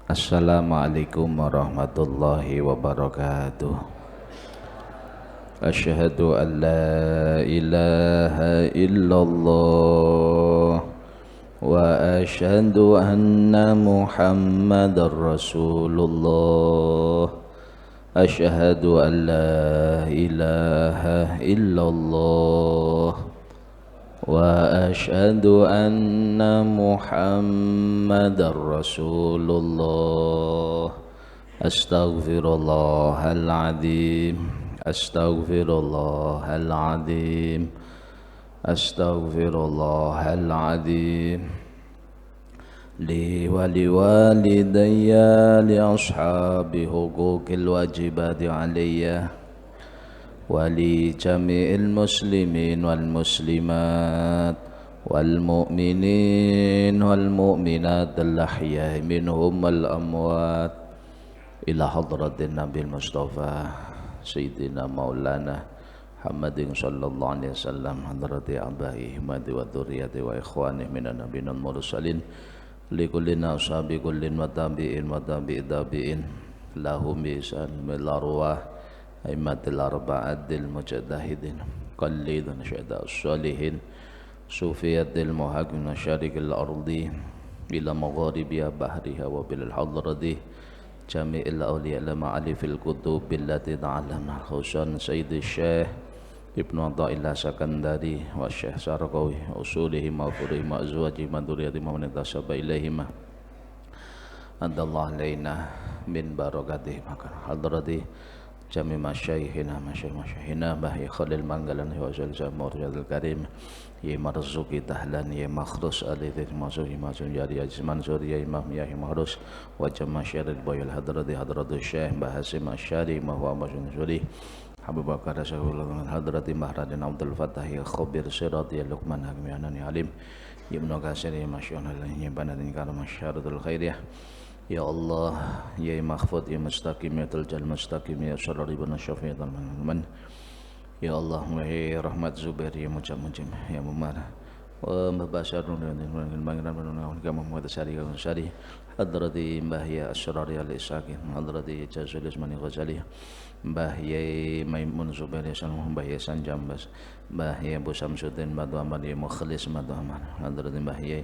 Assalamualaikum warahmatullahi wabarakatuh. Asyhadu an la ilaha illallah wa asyhadu anna Muhammadar Rasulullah. Asyhadu an la ilaha illallah wa asyhadu anna Muhammadar Rasulullah. Astaghfirullahal azim, astaghfirullahal azim, astaghfirullahal azim. Li wa liwalidayya li ashabi huquqil wajibati alayya ولجميع المسلمين والمسلمات والمؤمنين والمؤمنات الأحياء منهم والأموات إلى حضرة النبي المصطفى سيدنا مولانا محمد صلى الله عليه وسلم حضرة آبائه وذريته وإخوانه من النبيين المرسلين لكل أصحاب كل وتابعين وتابع تابعين لهم بإحسان من الأرواح Aimatil arba'atil mujtahidin qallidun syuhada as-salihin sufiyatil muhaqqin syarikil ardi ila magharibiha bahriha wa bil hadrati jami'il awliya lama alifil kutub billati ta'allamna khususan sayyidi syekh Ibnu Athaillah Sakandari wa syekh Sarqawi usulihim wa furihim wa azwajihim wa dhurriyyatihim wa man tasabba ilaihim andallahu alaina min barakatihi maka hadrati jami masyayikhina masyayikhina Bahya Khalil Manggalan wa Zalzamur Jadul Karim ya marzuki tahlan ya makhrus alidhi masuhi masun jari ajman suri ya imam ya mahrus wa jama syaril bayul hadrati hadratu syekh bahasim asyari mahwa masun suri Abu Bakar Rasulullah hadrati mahradin Abdul Fattah ya khubir sirat ya Luqman hakim ya nani alim ya Ibnu Katsir ya masyunal ya banadin karam syaratul khairiyah Ya Allah, Ya Mahfud, Ya Mustaqim, Ya Tuljal Mustaqim, Ya Syarari Ibn Syafi'at Al-Man. Ya Allah, Ya Rahmat Zubair, Ya Mujam, Ya Mumar. Wa Mbabasar, Pangeran Penunang, Kamu Muhammad Syari, Kamu Syari. Hadrati Mbah Ya Asyarari Al-Isakin, Hadrati Jazul Ismani Ghazali. Mbah Ya Maimun Zubair, Ya Salam, Mbah Ya Sanjambas. Mbah Ya Abu Samsuddin, Madu Aman, Ya Mukhlis, Madu Aman. Hadrati Mbah Ya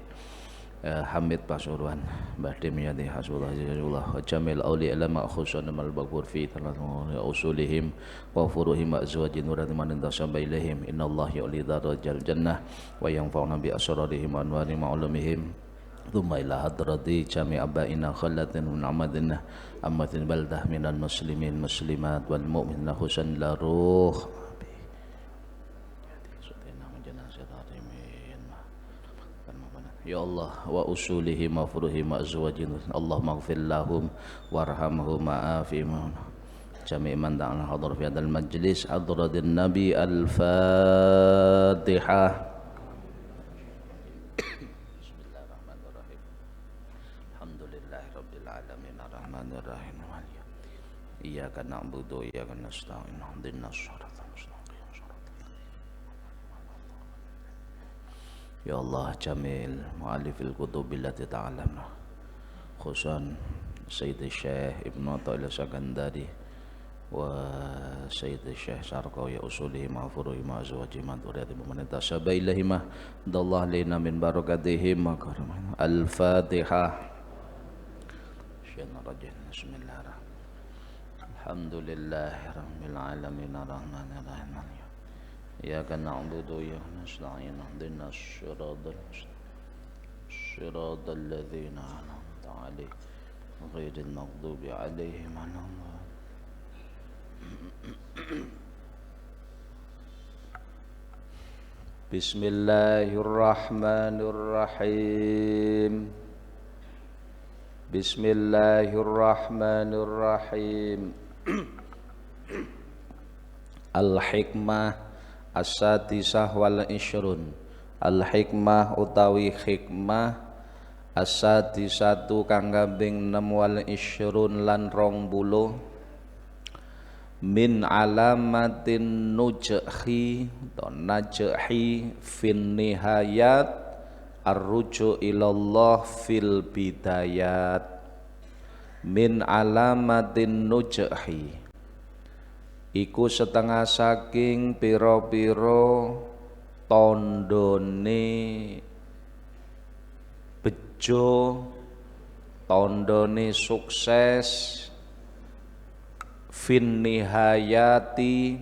Hamid Pasuruan Bahdim Yadi Hasbullah Jazullah Jamil Awliya Lama Khususan Mal Baghfur Fi Talatu Usulihim Wa Furuhim Wa Azwajin Nurati Manin Tasabba Ilaihim Inna Allah Ya'li Darajal Jannah Wa Yanfa'una Bi Asrarihim Anwari Ma'ulumihim Thumma ila hadrati Jami Abaina Khalatin Amadina Amatin Baldah Minal Muslimin Muslimat Wal Mu'minna Khusan La Ruh Ya Allah wa usulihim wa furuhim wa azwajin Allah maghfir lahum warhamhum ma'afihim jami' man ta'ala hadar fi hadal majlis hadratin nabi al-fatihah. Bismillahirrahmanirrahim. Alhamdulillahi rabbil alamin arrahmanir rahim iyyaka na'budu wa iyyaka nasta'in ihdinas siratal Ya Allah Jamil Mu'alifil Kutubil Lati Ta'alamna Khususan Sayyid Syekh Ibnu Athaillah Sakandari Wa Sayyid Syekh Sarqawi Usulihi Ma'furuhi Ma'azwaji Ma'aduriyati Mu'manita Sabailahimah Dallah lina min barakatihim Al-Fatihah Bismillahirrahmanirrahim Alhamdulillahi Rabbil Alamin Ar-Rahmanir-Rahim Iyyaka na'budu wa iyyaka nasta'in ihdinas siratal ladzina an'amta 'alaihim ghairil maghdubi 'alaihim waladdallin. Bismillahirrahmanirrahim. Bismillahirrahmanirrahim. Al-hikmah as-sadisah wal ishrun. Al-hikmah utawi hikmah as-sadisatu kang kaping 6 wal ishrun lan 20 min alamatin nujhi atau najhi fin nihayat arruju ilallah fil bidayat min alamatin nujhi iku setengah saking pira-pira tandane bejo, tandane sukses fin nihayati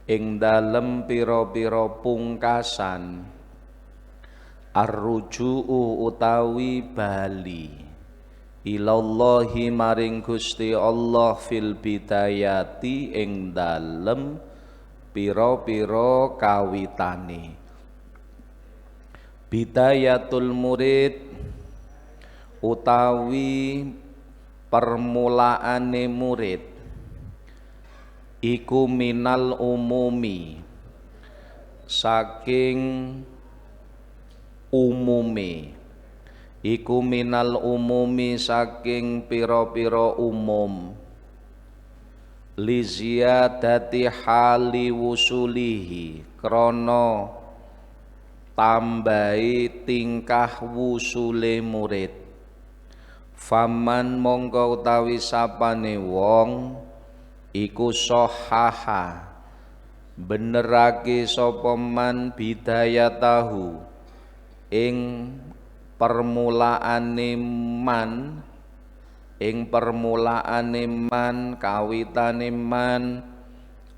ing dalem pira-pira pungkasan arruju'u utawi bali ilallahi maring Gusti Allah fil bidayati ing dalem pira-pira kawitane. Bidayatul murid utawi permulaane murid iku minal umumi saking umume, iku minal umumi saking pira-pira umum li ziyadati hali wusulihi krana tambahi tingkah wusule murid. Faman mongko utawi sapane wong iku sohaha benerake sapa man bidayatahu ing permulaane man, ing permulaane man kawitane man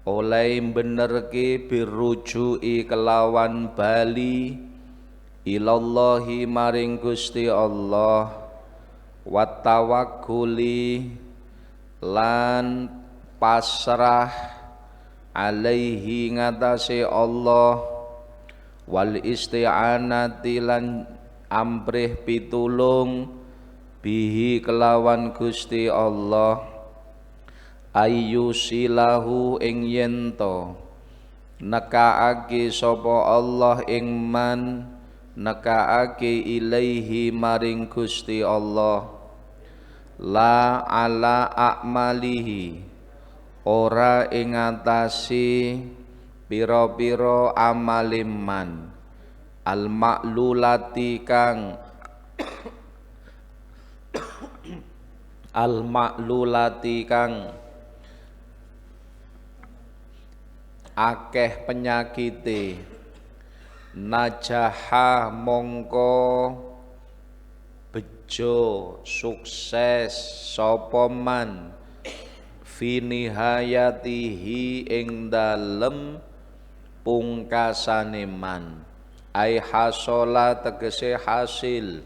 oleh benerke birruju'i kelawan bali ilallahi maring Gusti Allah wa tawakkuli lan pasrah alaihi ngatasé Allah wal isti'anati lan amprih pitulung bihi kelawan Gusti Allah ayyusilahu ing yento nekaake sapa Allah ing man nekaake ilaihi maring Gusti Allah la ala a'malihi ora ing atasi pira-pira amaliman al ma'lulati kang al ma'lulati kang akeh penyakite najaha mongko bejo sukses sapa man fi nihayatihi ing dalem pungkasane man ai hasola tegese hasil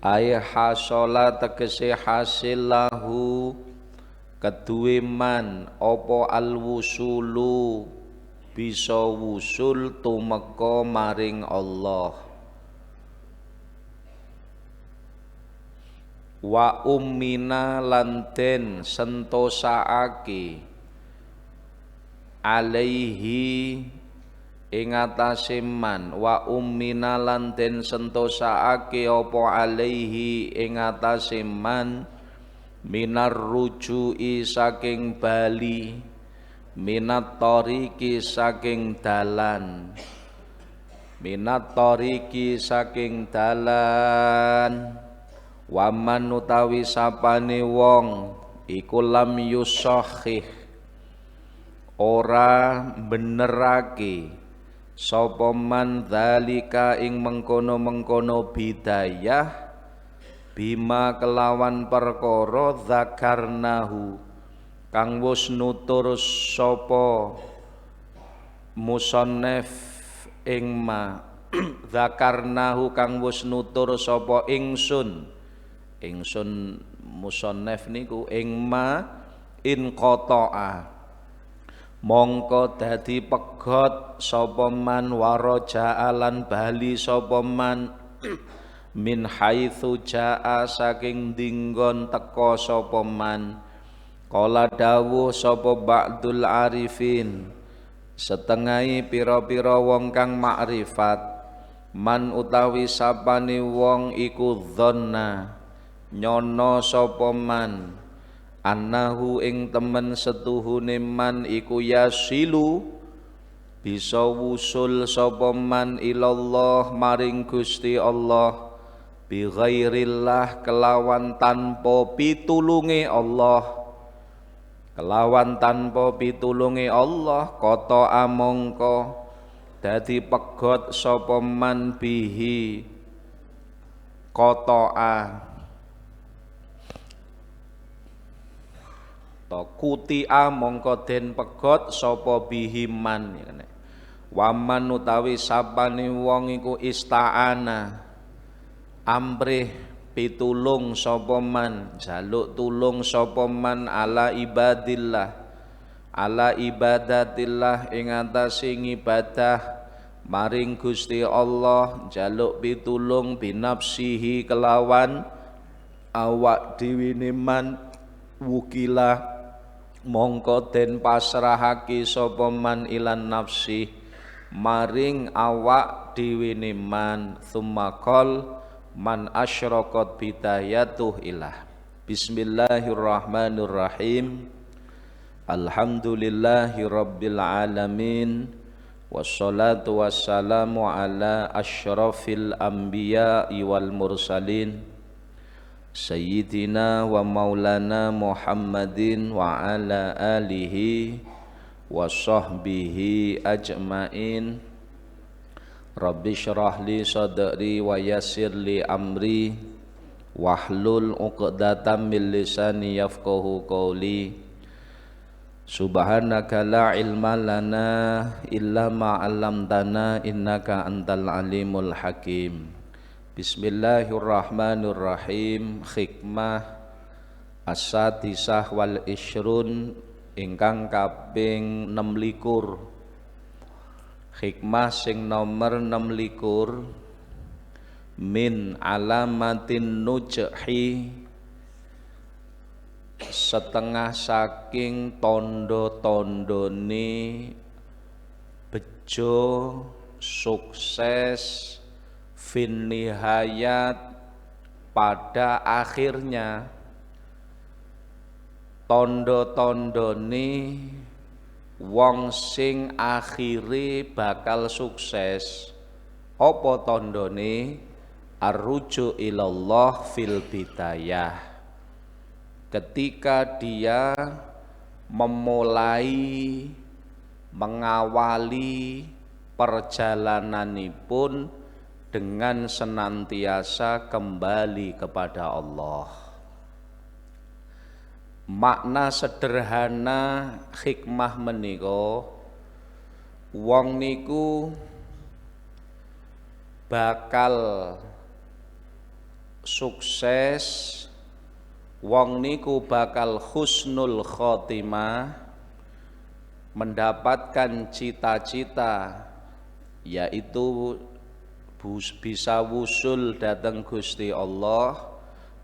ai hasola tegese hasil lahu keduwe man apa alwusulu bisa wusul tumeka maring Allah wa ummina lan den sentosaake alaihi ing atase man wa ummina lan den sentosaake apa alaihi ing atase man minar ruju'i saking bali minat tariki saking dalan minat tariki saking dalan waman utawi sapane wong iku lam yusahih ora benerake sapa man dzalika ing mengkono-mengkono bidayah bima kelawan perkara zakarnahu kang wis nutur sapa musannif ing ma zakarnahu kang wis nutur sapa ingsun musannif niku ing ma in qata'a mongko dadi pegot sapa man waraja lan bali sapa man min haitsu jaa saking dinggon teka sapa man qala dawuh sapa ba'dul arifin setengahi pira-pira wong kang makrifat man utawi sapane wong iku dzanna nyono sapa man annahu ing temen setuhune man iku yasilu bisa wusul sapa man ilallah maring Gusti Allah bi ghairillah kelawan tanpa pitulunge Allah, kelawan tanpa pitulunge Allah kota amongko dadi pegot sapa man bihi kota a to kuti a mongko den pegot sapa bihi man ya kan. Waman utawi sapane wong iku ista'ana amrih pitulung sapa man, jaluk tulung sapa man ala ibadillah, ala ibadatillah ing atase ibadah maring Gusti Allah, jaluk pitulung binafsihi kelawan awak dhewe man wukila mongko den pasrahake sapa man ilan nafsi maring awak dhewe man. Tsummakol man asyraqat bidayatuh ilah. Bismillahirrahmanirrahim. Alhamdulillahi rabbil alamin. Wassalatu wassalamu ala asyrafil anbiya'i wal mursalin Sayyidina wa maulana Muhammadin wa ala alihi wa sahbihi ajmain. Rabbi syrah li sadri wa yassir li amri wahlul 'uqdatam min lisani yafqahu qawli. Subhanaka la ilma lana illa ma 'allamtana innaka antal alimul hakim. Bismillahirrahmanirrahim. Hikmah as-sadisah wal ishrun ingkang kaping 26. Hikmah sing nomor 26 min alamatin nujhi, setengah saking tondo-tondone bejo sukses fin nihayat pada akhirnya. Tondo-tondone wong sing akhire bakal sukses. Apa tondone? Arruju ilallah fil bidayah. Ketika dia memulai mengawali perjalananipun dengan senantiasa kembali kepada Allah. Makna sederhana hikmah menika, wong niku bakal sukses, wong niku bakal husnul khotimah, mendapatkan cita-cita yaitu bisa wusul datang Gusti Allah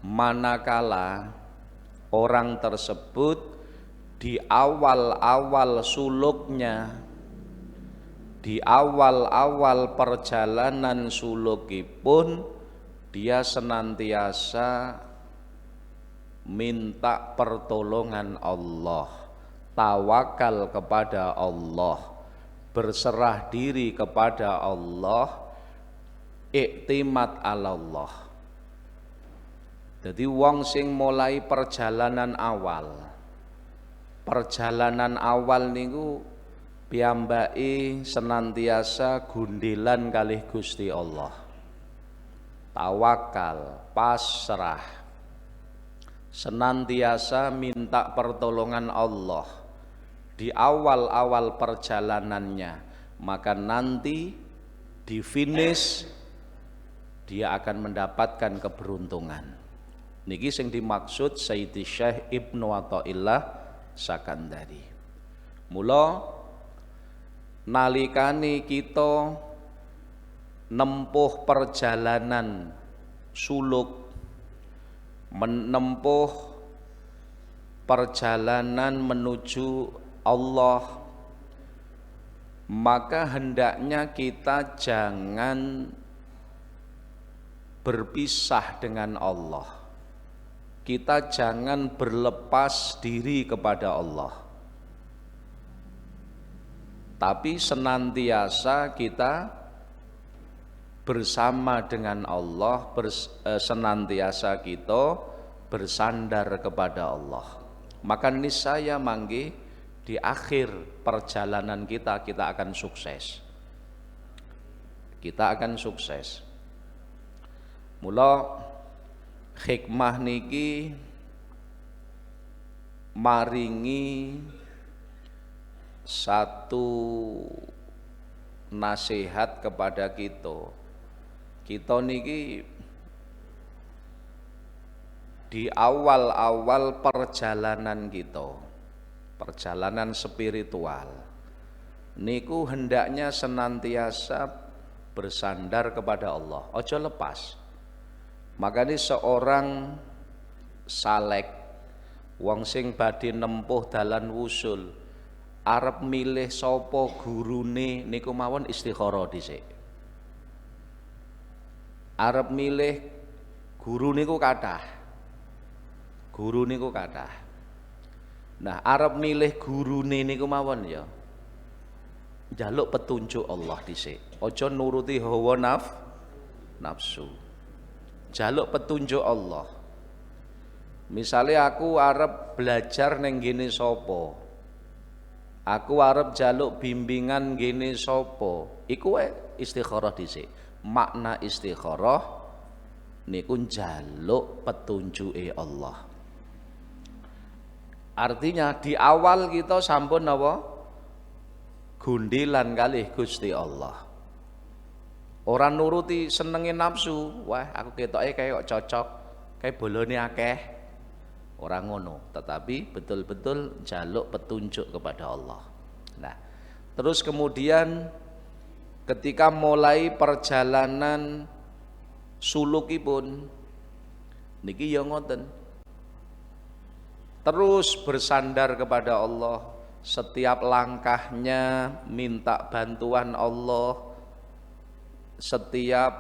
manakala orang tersebut di awal-awal suluknya, di awal-awal perjalanan sulukipun dia senantiasa minta pertolongan Allah, tawakal kepada Allah, berserah diri kepada Allah, iktimat ala Allah. Jadi wong sing mulai perjalanan awal niku piyambake senantiasa gundelan kalih Gusti Allah, tawakal, pasrah, senantiasa minta pertolongan Allah di awal-awal perjalanannya, maka nanti di finish dia akan mendapatkan keberuntungan. Niki sing dimaksud Sayyidi Syekh Ibnu Athaillah Sakandari. Mula nalikane kita nempuh perjalanan suluk, menempuh perjalanan menuju Allah, maka hendaknya kita jangan berpisah dengan Allah. Kita jangan berlepas diri kepada Allah, tapi senantiasa kita bersama dengan Allah, senantiasa kita bersandar kepada Allah. Maka niscaya mangke di akhir perjalanan kita akan sukses. Kita akan sukses. Mula hikmah niki maringi satu nasihat kepada kita. Kita niki di awal-awal perjalanan kita, perjalanan spiritual niku hendaknya senantiasa bersandar kepada Allah, ojo lepas. Makanya seorang salek wong sing badhe nempuh dalan wusul arep milih sapa gurune niku mawon istikharah dhisik. Arep milih guru niku kathah. Guru niku kathah. Nah, arep milih gurune niku mawon ya. Njaluk petunjuk Allah dhisik. Aja nuruti hawa nafsu. Njaluk petunjuk Allah. Misalnya aku arep belajar ning ngene sapa? Aku arep jaluk bimbingan ngene sapa? Iku wae istikharah dhisik. Makna istikharah niku njaluk petunjuke Allah. Artinya di awal kita sampun napa? Gundilan kalih Gusti Allah. Ora nuruti senenge nafsu. Wah, aku ketoke kaya kok cocok, kaya bolone akeh. Ora ngono, tetapi betul-betul jaluk petunjuk kepada Allah. Nah, terus kemudian ketika mulai perjalanan sulukipun niki ya ngoten. Terus bersandar kepada Allah, setiap langkahnya minta bantuan Allah, setiap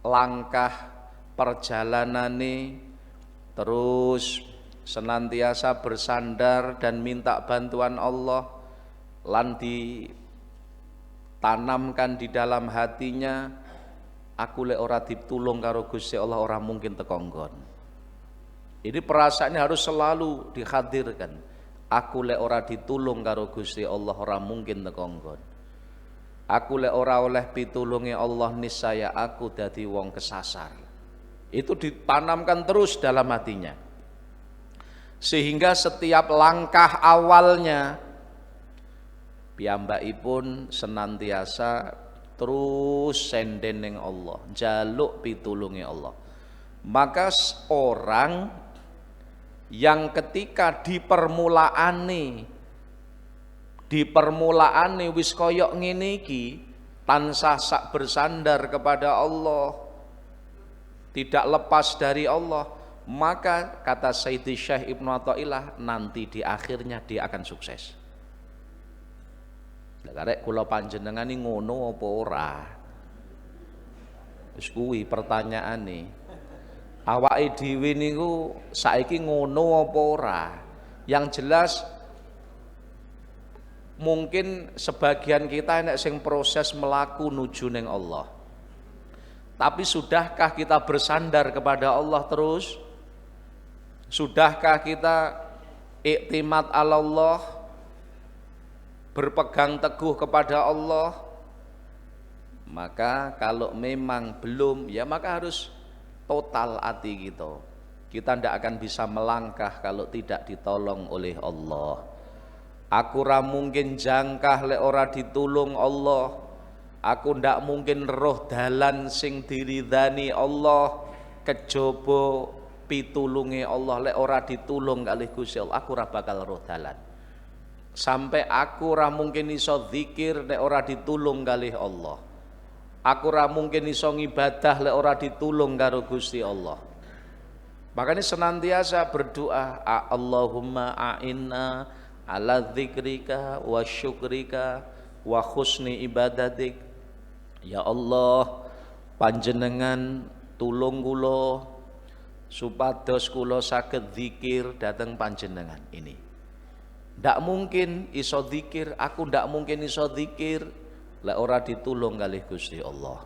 langkah perjalanane terus senantiasa bersandar dan minta bantuan Allah, lan ditanamkan di dalam hatinya, aku lek ora ditulung karo Gusti Allah ora mungkin teko nggon. Ini perasaannya harus selalu dihadirkan. Aku lek ora ditulung karo Gusti Allah ora mungkin teko nggon. Aku lek ora oleh pitulunge Allah niscaya aku dadi wong kesasar. Itu ditanamkan terus dalam hatinya. Sehingga setiap langkah awalnya piyambakipun senantiasa terus senden ning Allah, jaluk pitulunge Allah. Maka orang yang ketika di permulaane wis koyok ngene iki tansah sak bersandar kepada Allah, tidak lepas dari Allah, maka kata Sayyidi Syekh Ibnu Athaillah nanti di akhirnya dia akan sukses. Karek kula panjenengan iki ngono apa ora? Wis kuwi pertanyaane. Awake dhewe niku saiki ngono apa ora? Yang jelas mungkin sebagian kita nek sing proses melaku nuju ning Allah. Tapi sudahkah kita bersandar kepada Allah terus? Sudahkah kita iktimat ala Allah? Berpegang teguh kepada Allah? Maka kalau memang belum, ya maka harus total hati kita. Kita tidak akan bisa melangkah kalau tidak ditolong oleh Allah. Aku ra mungkin jangkah lek ora ditulung Allah. Aku ndak mungkin roh dalan sing diridani Allah kejaba pitulunge Allah. Lek ora ditulung kalih Gusti Allah, aku ora bakal roh dalan. Sampai aku ora mungkin iso zikir lek ora ditulung kalih Allah. Aku ora mungkin iso ngibadah lek ora ditulung karo Gusti Allah. Makanya senantiasa berdoa, Allahumma a'inna ala dzikrika wa syukrika wa husni ibadatik. Ya Allah, panjenengan tulung kula supados kula saged zikir dhateng panjenengan. Ini ndak mungkin iso zikir, aku ndak mungkin iso zikir lek ora ditulung kalih Gusti Allah.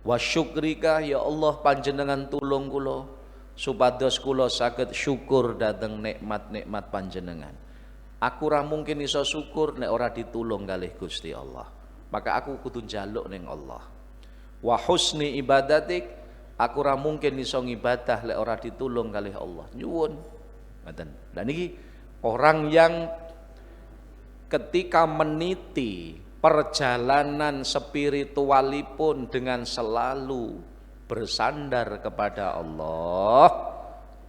Wa syukrika ya Allah panjenengan tulung kula supados kula saged syukur dhateng nikmat-nikmat panjenengan. Aku ora mungkin iso syukur nek ora ditulung kalih Gusti Allah. Maka aku kudu njaluk ning Allah. Wa husni ibadatik, aku ora mungkin iso ngibadah lek ora ditulung kalih Allah. Nyuwun. Ngoten. Lah niki orang yang ketika meniti perjalanan spiritualipun dengan selalu bersandar kepada Allah,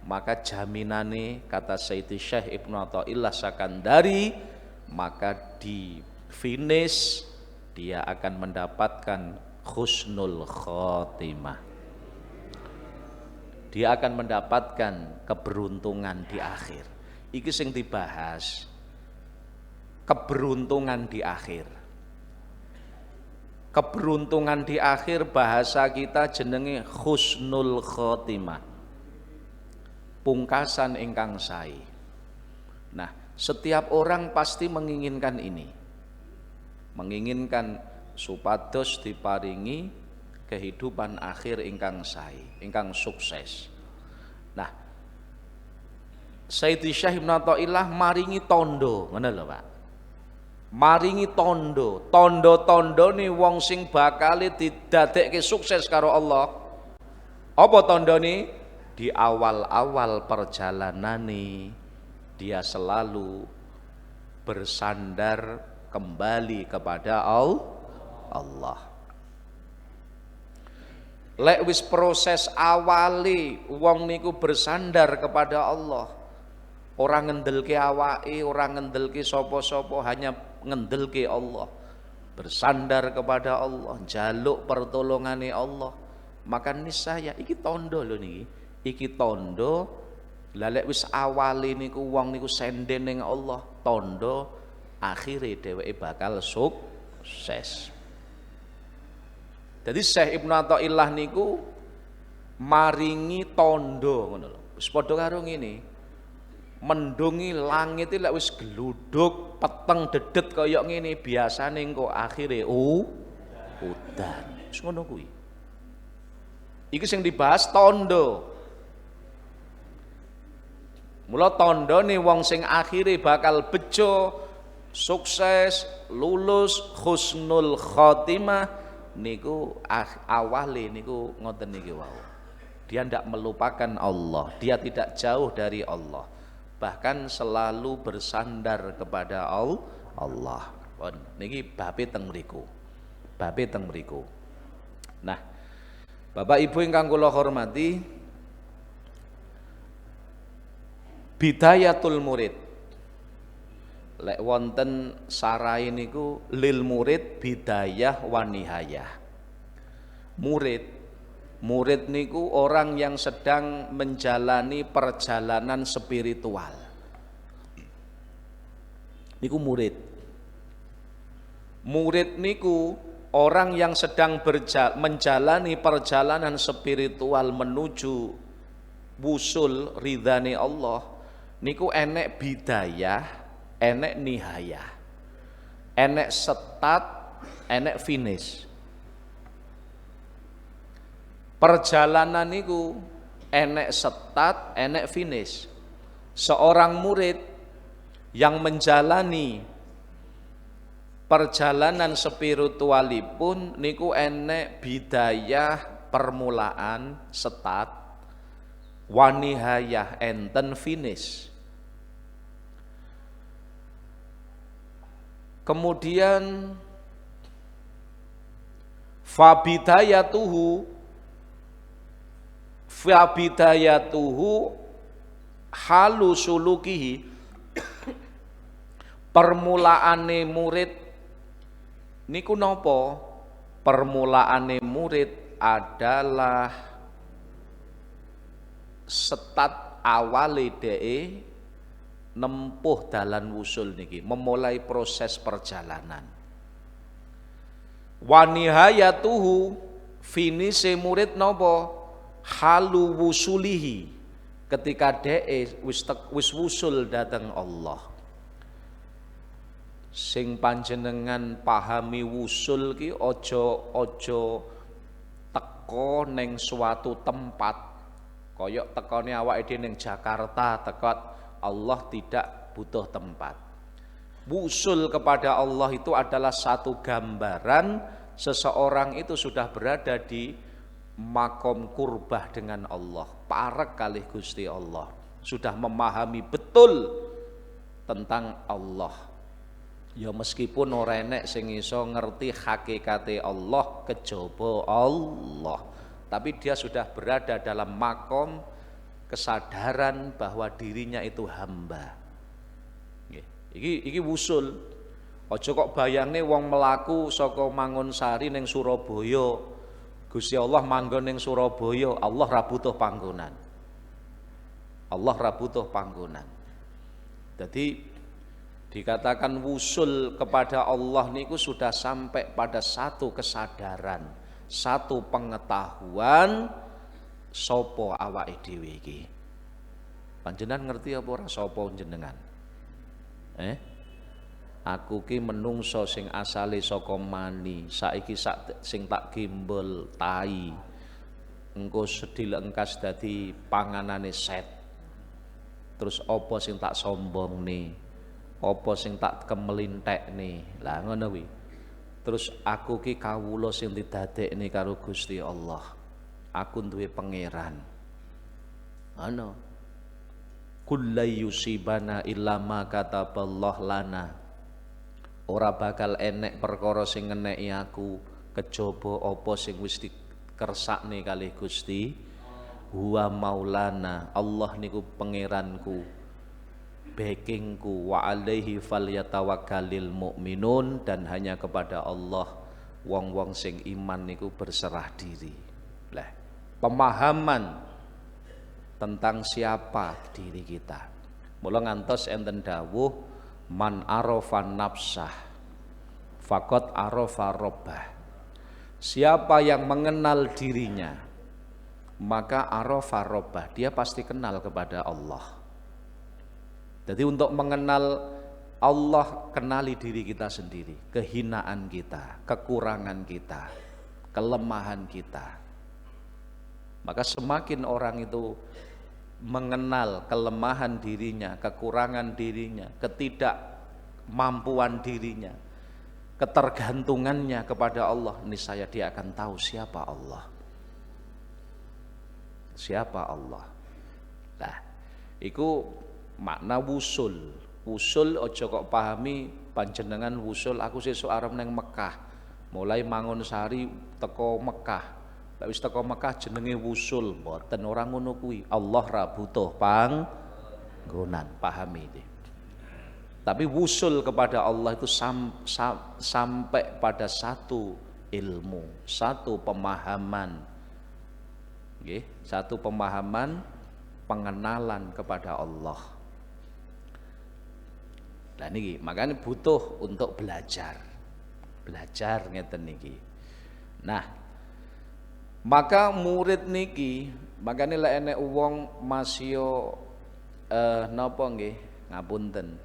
maka jaminane kata Sayyidi Syekh Ibnu Athaillah Sakandari, maka di finish dia akan mendapatkan husnul khotimah. Dia akan mendapatkan keberuntungan di akhir. Iki sing dibahas, keberuntungan di akhir. Keberuntungan di akhir bahasa kita jenenge husnul khotimah, pungkasan ingkang sae. Nah, setiap orang pasti menginginkan ini, menginginkan supados diparingi kehidupan akhir ingkang sae, ingkang sukses. Nah, Sayyidi Syekh Ibnu Athaillah maringi tondo, ngono lho Pak. Maringi tondo, tondo-tondone wong sing bakal didadekke sukses karo Allah. Apa tondone? Di awal-awal perjalanane dia selalu bersandar kembali kepada Allah. Lek wis proses awali wong niku bersandar kepada Allah, orang ngendelke awake, orang ngendelke sapa-sapa, hanya ngendelke Allah, bersandar kepada Allah, jaluk pertolongane Allah, maka niscaya iki tondo lho niki, iki tondo. Lalek wis awale niku wong niku senden ning Allah, tondo akhire dheweke bakal sukses. Jadi Syekh Ibnu Athaillah niku maringi tondo ngono lho. Wis padha karo ngene. Mendungi langit iki lek wis gluduk, peteng dedet kaya ngene, biasane engko akhire udan. Wis ngono kuwi. Iki sing dibahas tondo. Mula tandane wong sing akhire bakal bejo, sukses, lulus, husnul khotimah niku awale niku ngoten niki wau. Dia tidak melupakan Allah, dia tidak jauh dari Allah, bahkan selalu bersandar kepada Allah. Niki babe teng mriku. Babe teng mriku. Nah, Bapak Ibu ingkang kula hormati, bidayatul murid. Lek wonten sarai niku lil murid bidayah wa nihayah. Murid niku orang yang sedang menjalani perjalanan spiritual. Niku murid. Murid niku orang yang sedang menjalani perjalanan spiritual menuju wusul ridhani Allah. Niku enek bidayah, enek nihayah, enek start, enek finish. Perjalanan niku enek start, enek finish. Seorang murid yang menjalani perjalanan spiritualipun niku enek bidayah permulaan start, wanihayah enten finish. Kemudian fabidayatuhu halu sulukihi, permulaane murid niku napa? Permulaane murid adalah setat awale dhek nempuh dalan wusul niki, memulai proses perjalanan. Wanihayatuhu, finise murid napa? Halu wusulihi, ketika dhek wis wusul dateng Allah. Sing panjenengan pahami wusul ki ojo teko ning suatu tempat koyok tekone awake dhewe ning Jakarta, tekot Allah tidak butuh tempat. Wusul kepada Allah itu adalah satu gambaran seseorang itu sudah berada di makom kurbah dengan Allah, parek kalih Gusti Allah, sudah memahami betul tentang Allah. Ya meskipun ora enek sing iso ngerti hakikate Allah kejaba Allah, tapi dia sudah berada dalam makom kesadaran bahwa dirinya itu hamba. Iki wusul. Aja kok bayangne wong melaku saka Mangunsari ning Surabaya. Gusti Allah manggon ning Surabaya, Allah ra butuh panggonan. Allah ra butuh panggonan. Jadi dikatakan wusul kepada Allah niku sudah sampai pada satu kesadaran, satu pengetahuan sapa awake dhewe iki. Panjenengan ngerti apa ora sapa jenengan? Aku ki menungso sing asale saka mani, saiki sing tak gimbol tai. Engko sedhil engkas dadi panganane set. Terus apa sing tak sombongne? Apa sing tak kemelintekne? Lah ngono kuwi. Terus aku ki kawula sing didadekne karo Gusti Allah. Aku duwe pangeran. Ana kullai yusibana illa ma kataballah lana. Ora bakal enek perkara sing ngeneki aku kejaba apa sing wis dikersakne kalih Gusti. Huwa maulana, Allah niku pangeranku, backingku, wa alaihi falyatawakkalil mu'minun, dan hanya kepada Allah wong-wong sing iman niku berserah diri. Lah, pemahaman tentang siapa diri kita. Mula ngantos enten dawuh man arafa nafsah faqad arafa rabbah. Siapa yang mengenal dirinya maka arafa rabbah, dia pasti kenal kepada Allah. Jadi untuk mengenal Allah, kenali diri kita sendiri, kehinaan kita, kekurangan kita, kelemahan kita. Maka semakin orang itu mengenal kelemahan dirinya, kekurangan dirinya, ketidakmampuan dirinya, ketergantungannya kepada Allah, niscaya dia akan tahu siapa Allah. Siapa Allah. Nah, iku makna wusul. Wusul aja kok pahami panjenengan wusul aku sesuk arep nang Mekah. Mulai Mangunsari teko Mekah. Tapi teko Mekah jenenge wusul, mboten ora ngono kuwi. Allah ra butuh panggonan, pahami iki. Tapi wusul kepada Allah itu sampai pada satu ilmu, satu pemahaman. Nggih, satu pemahaman, pengenalan kepada Allah. Lah niki makanya butuh untuk belajar. Belajar ngeten niki. Nah, maka murid niki, makanya lek enek wong masih napa nggih, ngapunten.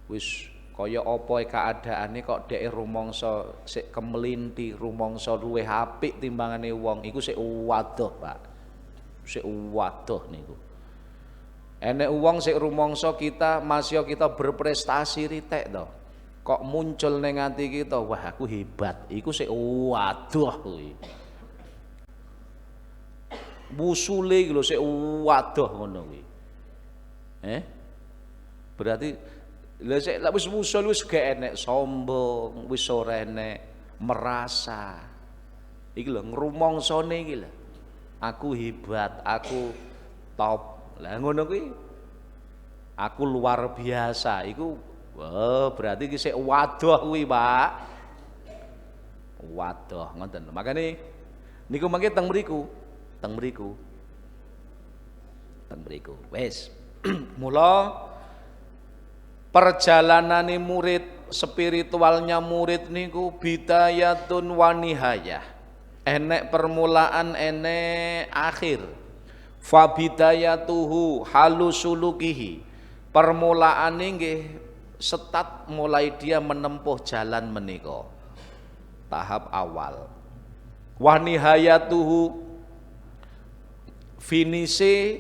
Wis kaya apa keadaane kok dhek rumangsa sik kemelinti, rumangsa luwih apik timbangane wong, iku sik waduh, Pak. Sik waduh niku. Enek wong sik rumangsa kita masih kita berprestasi ritek to. Kok muncul ning ati kita, wah aku hebat. Iku sik waduh kuwi. Busule iki lho sik waduh ngono kuwi. Berarti lha sik lek wis wusul wis gak enek sombong, wis ora enek merasa. Iki lho ngrumangsane iki lho. Aku hebat, aku top. Lah ngono kuwi aku luar biasa. Iku berarti iki sik waduh kuwi, Pak. Waduh ngoten. Makane niku mangke teng mriku. Teng mriku. Wis. Mula perjalanane murid, spiritualnya murid niku bidayatun wa nihayah. Enek permulaan, enek akhir. Fa bidayatuhu halusulukihi. Permulaane nggih setat mulai dia menempuh jalan menika. Tahap awal. wa nihayatuhu finise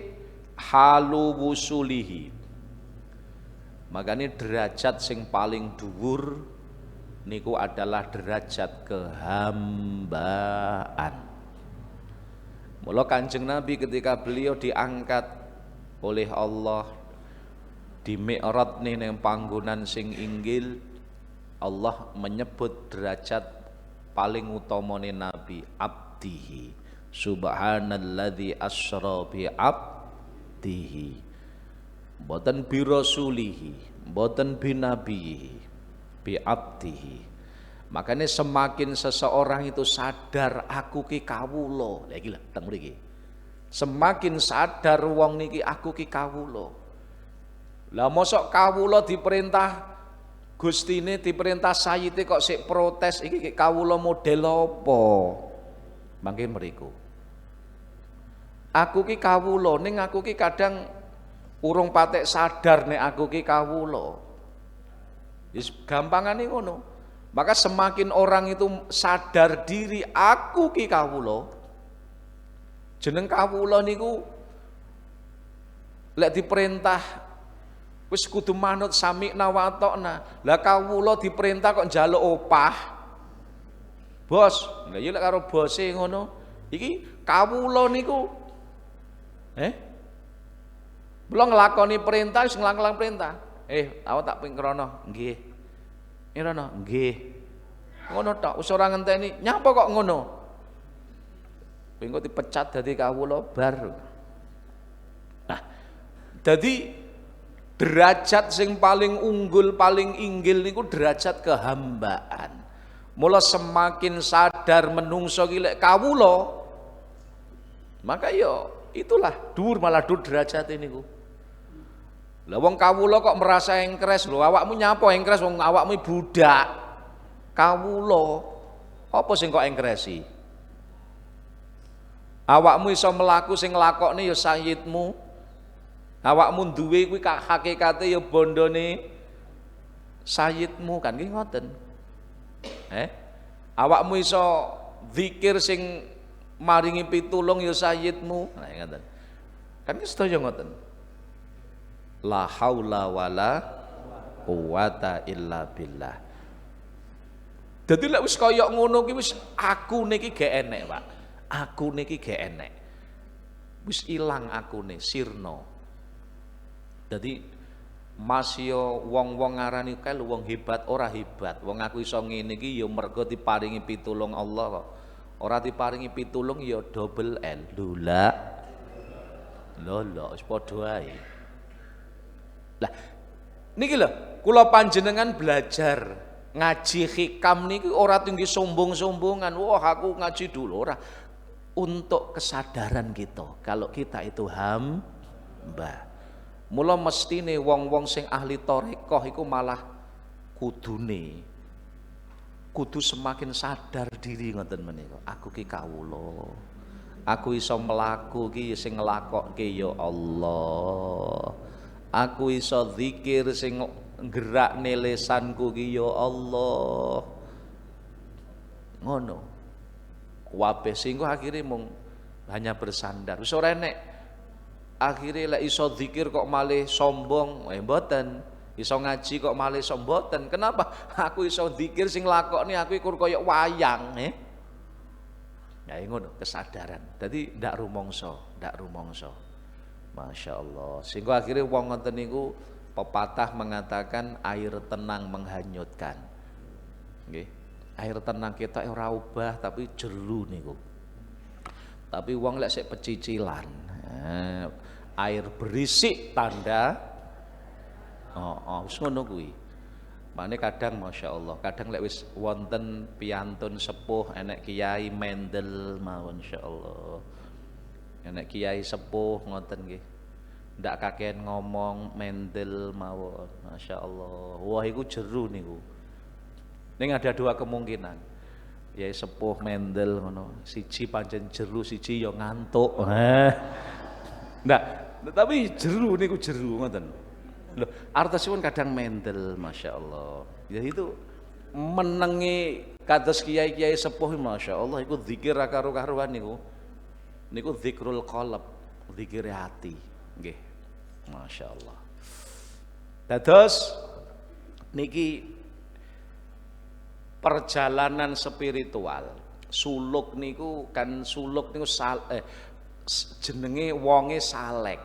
halu wusulihi. Makanya derajat sing paling dhuwur niku adalah derajat kehambaan. Mula Kanjeng Nabi ketika beliau diangkat oleh Allah di Mi'raj ning panggonan sing inggil, Allah menyebut derajat paling utamane Nabi abdihi. Subhanalladzi asra bi abdihi. Mboten bi rasulihi, mboten bi nabihi, bi abdihi. Makanya semakin seseorang itu sadar aku ki kawula, lha iki lho teng mriki. Semakin sadar wong niki aku ki kawula. Lah mosok kawula diperintah Gustine, diperintah sayyite kok sik protes, iki kawula model apa? Mangke mriku. Aku ki kawula, ning aku ki kadang urung patek sadar nek aku ki kawula. Wis gampangane ngono. Maka semakin orang itu sadar diri aku ki kawula. Jeneng kawula niku lek diperintah wis kudu manut sami'na wa ata'na. Lah kawula diperintah kok njaluk opah. Bos, lha ya lek karo bose ngono. Iki kawula niku belum nglakoni perintah, wis nglakoni perintah. Awak tak ping krono, nggih. Irono, nggih. Ngono tok, wis ora ngenteni. Nyapa kok ngono? Pengko dipecat dadi kawula bar. Nah, dadi derajat sing paling unggul, paling inggil niku derajat kehambaan. Mula semakin sadar menungso ki lek kawula, maka yo itulah dhuwur malah dhuwur derajat niku. Lah wong kawula kok merasa engkres lho, awakmu nyapa engkres wong awakmu budak. Kawula apa sing kok engkresi? Awakmu iso mlaku sing nglakokne ya sayyidmu. Awakmu duwe kuwi hakikate ya bondone sayyidmu kan nggih ngoten. Awakmu iso zikir sing maringi pitulung ya sayyidmu. Nah ngoten. Kan sedaya ngoten. La haula wala quwata illa billah. Dadi lek wis kaya ngono ki wis aku niki gak enek, Pak. Aku niki gak enek. Wis ilang akune, sirna. Dadi masya wong-wong ngarani kae lho wong hebat ora hebat. Wong aku iso ngene iki ya mergo diparingi pitulung Allah kok. Ora diparingi pitulung ya double L. Lula. Lho wis padha ae. Lah niki lho, kula panjenengan belajar ngaji hikam niki ora tinggi sombong-sombongan. Wah, aku ngaji dulu ora. Untuk kesadaran kita kalau kita itu hamba. Mula mestine wong-wong sing ahli thariqah iku malah kudu semakin sadar diri ngoten menika. Aku ki kawula. Aku iso mlaku ki sing nglakokke ya Allah. Aku iso zikir sing gerakne lesanku ki ya Allah. Ngono. Kabeh singgo akhire mung hanya bersandar. Wis ora enek. Akhire lek iso zikir kok malih sombong, mboten. Iso ngaji kok malih sombong. Kenapa? Aku iso zikir sing lakokne aku iku kaya wayang, Ya ngono kesadaran. Dadi ndak rumangsa. Masya Allah. Sehingga akhirnya wong ngoten niku pepatah mengatakan air tenang menghanyutkan. Nggih. Air tenang kita ora ubah tapi jeru niku. Tapi wong lek sik pecicilan. Air berisik tanda wis ngono kuwi. Mane kadang Masya Allah, kadang lek wis wonten piyantun sepuh enek kiai mendel mawon insyaallah. Enek kiai sepuh ngoten nggih. Ndak kakean ngomong mendel mawon. Masya Allah. Wah iku jeru niku. Ning ada dua kemungkinan. Kiai sepuh mendel ngono. Siji pancen jeru, siji ya ngantuk. Ndak, tapi jeru niku jeru ngoten. Loh, artosipun kadang mendel Masya Allah. Ya itu menengi kados kiai-kiai sepuh Masya Allah iku zikir ra karu-karuan niku zikrul qalb, zikir hati nggih. Masya Allah. Dados niki perjalanan spiritual. Suluk niku jenenge wonge salek,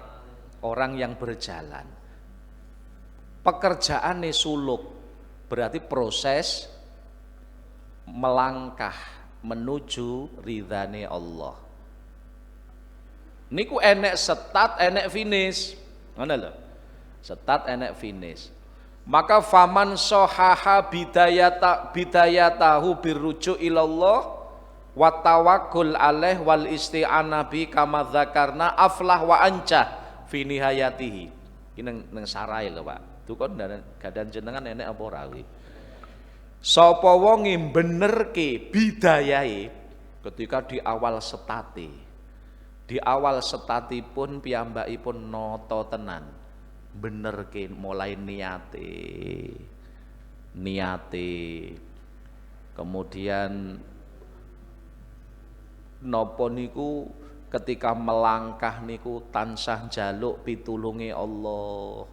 orang yang berjalan. Pekerjaane suluk berarti proses melangkah menuju ridhane Allah. Niku enek start, enek finish. Ngono lho. Start enek finish. Maka faman sohaha bidayatahu birruju ilallah wa tawakkul alaih wal isti'anah bi kama dzakarna aflah wa ancah fi nihayatihi. Iki nang sarai lho Pak. Dukon gadan jenengan enek apa ora kuwi. Sapa wong benerke bidayahe ketika di awal setate. Di awal setatipun piyambakipun nata tenan. Benerke mulai niate kemudian napa niku ketika melangkah niku tansah njaluk pitulunge Allah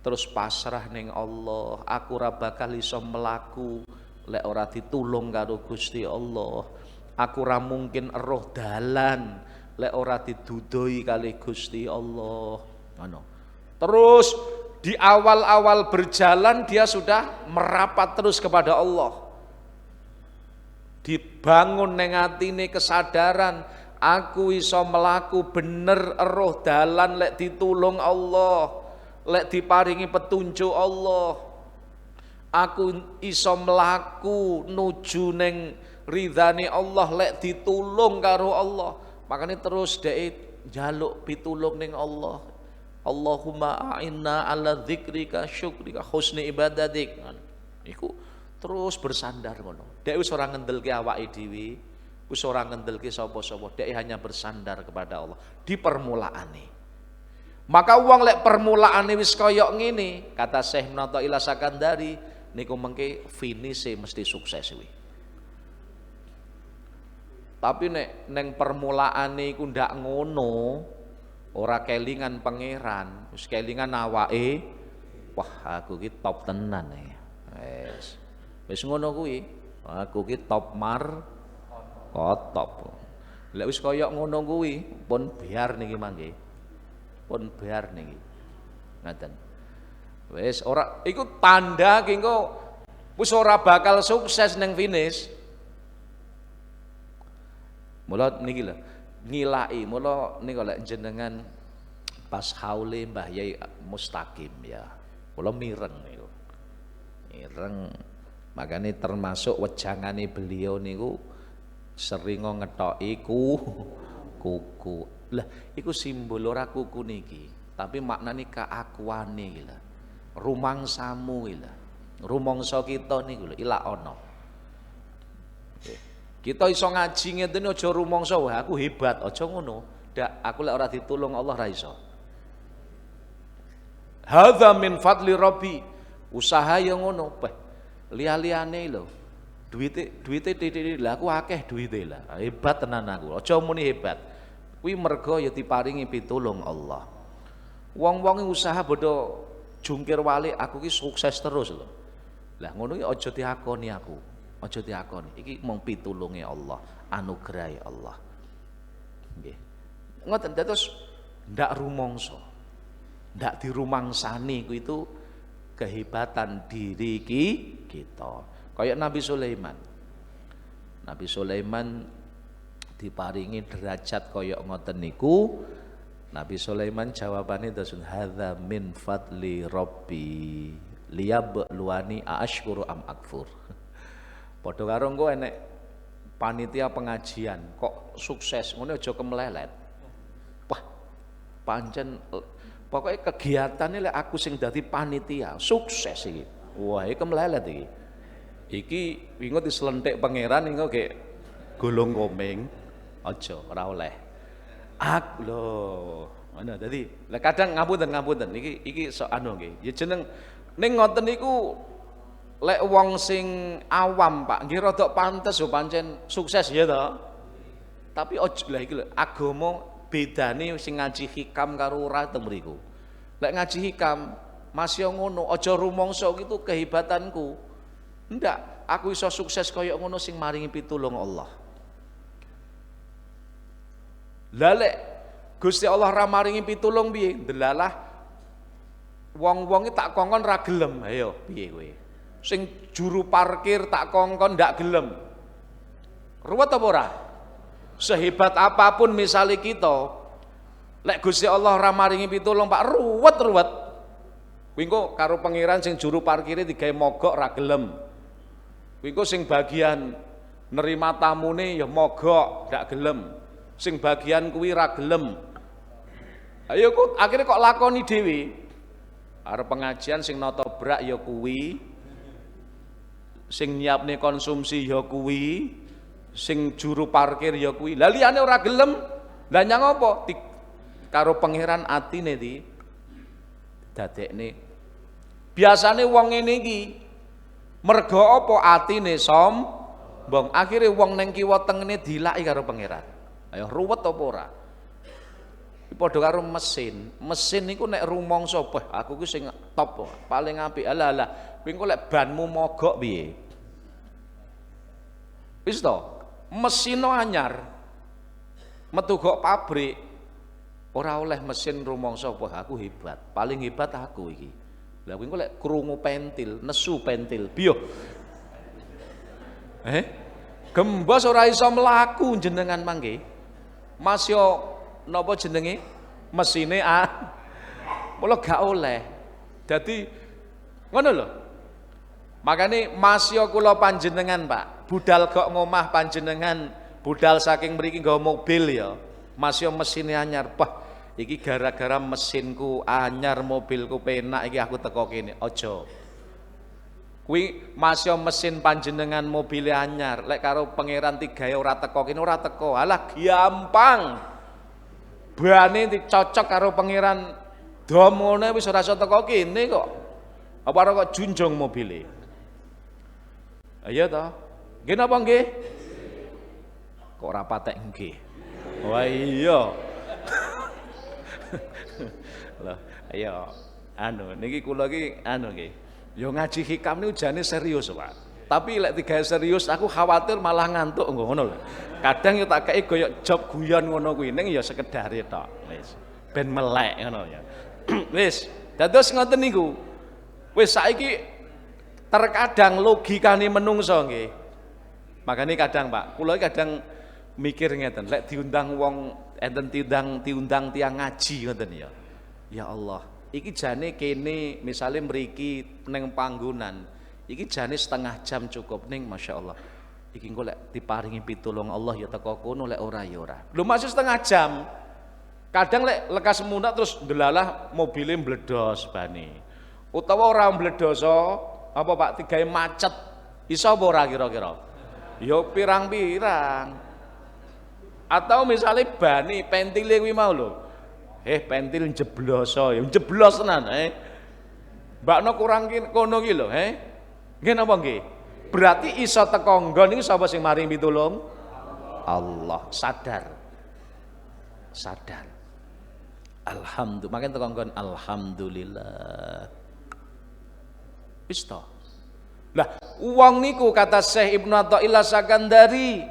terus pasrah ning Allah. Aku ora bakal iso mlaku lek ora ditulung karo Gusti Allah. Aku ora mungkin eruh dalan lek ora didudoi kali Gusti Allah. Ngono. Terus di awal-awal berjalan dia sudah merapat terus kepada Allah. Dibangun neng atine kesadaran, aku iso melaku bener eruh dalan lek ditulung Allah, lek diparingi petunjuk Allah. Aku iso melaku nuju neng ridhani Allah lek ditulung karo Allah. Makanya terus dhek njaluk pitulung neng Allah. Allahumma a'inna ala dzikrika syukrika husni ibadatik. Iku terus bersandar ngono. Dek wis ora ngendelke awake dhewe, wis ora ngendelke sapa-sapa. Dek hanya bersandar kepada Allah di permulaane. Maka wong lek permulaane wis kaya ngene, kata Syekh Nataila Sakandari niku mengke finise mesti sukses kuwi. Tapi nek neng permulaane iku ndak ngono, ora kelingan pangeran, wis kelingan awake, wah aku ki top tenan ya. Wis ngono kuwi, aku ki top top. Lek wis kaya ngono kuwi, pun biar niki mangke. Pun biar niki. Ngaten. Wis ora iku tanda ki engko wis ora bakal sukses neng finish. Mula niki lho. Ngilai, mula niku lek jenengan pas haule Mbah Yai Mustaqim ya. Mula mireng niku. Mireng. Makanya termasuk wejangane beliau niku sering ngethoki kuku. Lah iku simbol ora kuku niki, tapi maknane keakuane iki lho. Rumangsamu iki lho. Rumangsa kita niku lho ilak ana. Kita iso ngaji ngeten aja rumangsa wah aku hebat, aja ngono. Ndak, aku lek ora ditulung Allah ra iso. Hadza min fadli rabbi. Usaha yang ngono, beh. Liya-liyane lho. Duwite titik lah aku akeh duwite lah. Hebat tenan aku. Aja muni hebat. Kuwi merga ya diparingi pitulung Allah. Wong-wong usaha bodho jungkir walik aku ki sukses terus lho. Lah ngono ki aja diakoni aku. Aja diakoni. Iki mung pitulunge Allah, anugrahe Allah. Nggih. Ngoten dados ndak rumangsa. Ndak dirumangsani ku itu kehebatan diri kita. Kayak Nabi Sulaiman. Nabi Sulaiman diparingi derajat kaya ngoten niku. Nabi Sulaiman jawabane dasun hadza min fadli rabbi liyabluwani aashkuru am akfur. Padha karo engko enek panitia pengajian kok sukses ngono aja kemlelet. Wah, pancen pokoknya kegiatannya lek aku sing dadi panitia sukses iki. Wah, iki kemlelet iki. Iki wingo dislenthik pangeran engko ge golong komeng aja ora oleh. Ak lho, ngono dadi lek kadang ngapunten iki sok anu nggih. Ya jeneng ning ngoten niku lek wong sing awam Pak nggih rada pantes yo pancen sukses ya to. Tapi ojo lah iki lho, agama bedane sing ngaji hikam karo ora teng mriku. Lek ngaji hikam masih ngono, aja rumangsa gitu kehebatanku. Ndak, aku iso sukses kaya ngono sing maringi pitulung Allah. Lah lek Gusti Allah ra maringi pitulung piye? Delalah wong-wong tak kongkon ra gelem. Ayo piye kowe? Sing juru parkir tak kongkon ndak gelem. Ruwet apa ora? Sehebat apapun misalnya kita, lek Gusti Allah ora maringi pitulung Pak, ruwet. Kuwi engko karo pangeran sing juru parkire digawe mogok ra gelem. Kuwi engko sing bagian nerima tamune ya mogok ndak gelem. Sing bagian kuwi ra gelem. Ayo kok akhirnya kok lakoni dhewe. Arep pengajian sing nata brak ya kuwi, sing nyiapne konsumsi ya kuwi, sing juru parkir ya kuwi. Lah liyane ora gelem. Lah nyang apa? Karo pangeran atine di dadekne. Biasane wong ngene iki mergo apa atine sombong. Akhire wong ning kiwa tengene dilaki karo pangeran. Ayo ruwet apa ora? Padha karo mesin. Mesin niku nek rumangsa, aku ku sing top paling apik. Alah, kowe engko lek banmu mogok piye? Wis to, mesino anyar. Metu gok pabrik. Ora oleh mesin rumangsa, aku hebat. Paling hebat aku iki. Lah kowe engko lek krungu pentil, nesu pentil, biyo. Gembos ora iso mlaku jenengan mangke. Mas yo napa jenenge? Mesine mula gak oleh. Dadi ngono lho. Makane Mas yo kula panjenengan, Pak. Budal kok ngomah panjenengan, budal saking mriki nggawa mobil ya. Mas yo mesine anyar. Wah, iki gara-gara mesinku anyar, mobilku penak iki aku teko kene. Aja. Kuwi Mas yo mesin panjenengan mobil anyar, lek karo pangeran digawe ora teko kene ora teko. Alah gampang. Bane dicocok karo pangeran dom ngene wis ora iso teko kene kok. Apa ora kok junjung mobile. Ayo to. Nggih napa nggih? Kok ora patek nggih. Wah iya. Lah, ayo niki kula iki nggih. Ya ngaji hikam niku jane serius, Pak. Tapi lek digawe serius aku khawatir malah ngantuk ngono lho. Kadang yo tak kei koyo job guyon ngono kuwi ning ya sekedare tok. Wis ben melek ngono ya. Wis, dados ngoten niku. Wis saiki terkadang logikane menungso nggih. Makane kadang Pak, kula kadang mikir ngeten, lek diundang wong enten diundang tiang ngaji ngoten ya. Ya Allah, iki jane kene misalnya mriki neng panggonan, iki jane setengah jam cukup ning Masya Allah. Iki engko lek diparingi pitulung Allah ya teko kono, lek ora ya ora. Lho masih setengah jam. Kadang lek lekas mundak terus ndelalah mobile mbledos bane. Utawa ora mbledoso, apa Pak digawe macet. Iso apa ora kira-kira? Ya pirang-pirang. Atau misalnya bani pentile kuwi mau lho. Pentil jebloso, ya jeblos tenan, Mbakno kurang kono ki lho, Nggih napa nggih? Berarti iso teko nggon iki sapa sing maring pitulung? Allah. Sadar. Alhamdulillah. Makin teko nggon alhamdulillah. Wis to. Lah, wong niku kata Syekh Ibnu Athaillah Sakandari